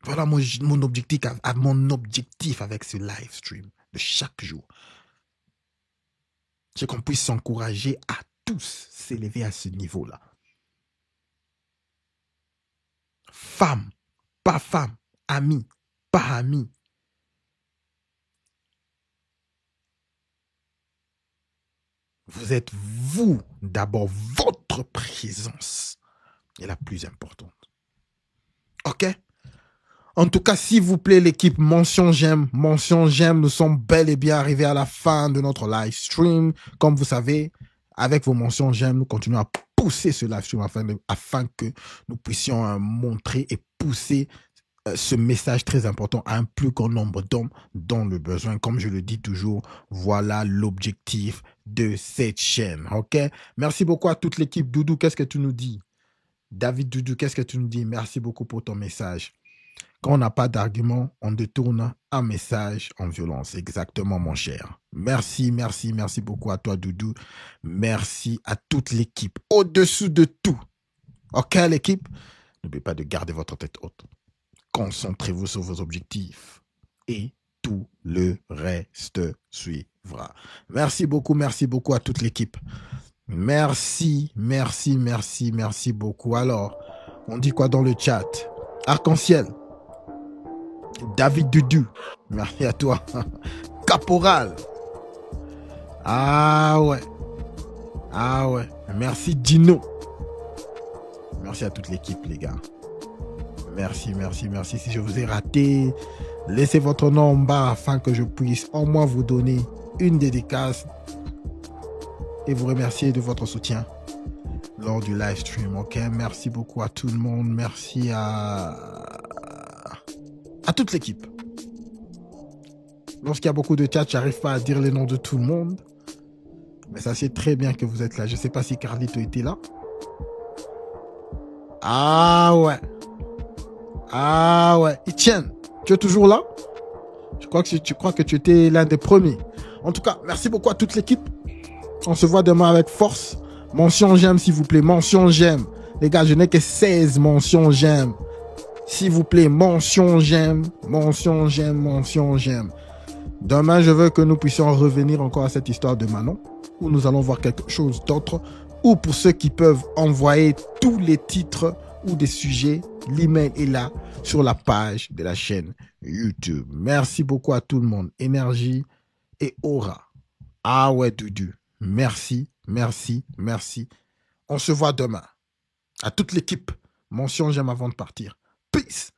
Voilà mon objectif avec ce live stream de chaque jour. C'est qu'on puisse s'encourager à tous s'élever à ce niveau-là. Femme, pas femme, ami. Pas amis. Vous êtes vous d'abord, votre présence est la plus importante. Ok? En tout cas, s'il vous plaît, l'équipe, mention j'aime. Nous sommes bel et bien arrivés à la fin de notre live stream. Comme vous savez, avec vos mentions j'aime, nous continuons à pousser ce live stream afin que nous puissions montrer et pousser ce message très important à un plus grand nombre d'hommes dans le besoin. Comme je le dis toujours, voilà l'objectif de cette chaîne. Ok? Merci beaucoup à toute l'équipe. Doudou, qu'est-ce que tu nous dis? David Doudou, qu'est-ce que tu nous dis? Merci beaucoup pour ton message. Quand on n'a pas d'argument, on détourne un message en violence. Exactement, mon cher. Merci, merci, merci beaucoup à toi, Doudou. Merci à toute l'équipe. Au-dessous de tout. Ok, l'équipe? N'oubliez pas de garder votre tête haute. Concentrez-vous sur vos objectifs. Et tout le reste suivra. Merci beaucoup à toute l'équipe. Merci, merci, merci, merci beaucoup. Alors, on dit quoi dans le chat? Arc-en-ciel. David Dudu, merci à toi. Caporal. Ah ouais. Merci Dino. Merci à toute l'équipe, les gars. Merci. Si je vous ai raté, laissez votre nom en bas afin que je puisse au moins vous donner une dédicace et vous remercier de votre soutien lors du live stream. Ok, merci beaucoup à tout le monde. Merci à toute l'équipe. Lorsqu'il y a beaucoup de chat, j'arrive pas à dire les noms de tout le monde. Mais ça c'est très bien que vous êtes là. Je sais pas si Carlito était là. Ah ouais. Etienne, tu es toujours là? Je crois que tu étais l'un des premiers. En tout cas, merci beaucoup à toute l'équipe. On se voit demain avec force. Mention j'aime, s'il vous plaît. Mention j'aime. Les gars, je n'ai que 16 mentions j'aime. S'il vous plaît, mention j'aime. Demain, je veux que nous puissions revenir encore à cette histoire de Manon, où nous allons voir quelque chose d'autre, ou pour ceux qui peuvent envoyer tous les titres ou des sujets, l'email est là sur la page de la chaîne YouTube. Merci beaucoup à tout le monde. Énergie et aura. Ah ouais, Doudou. Merci. On se voit demain. À toute l'équipe. Mention j'aime avant de partir. Peace.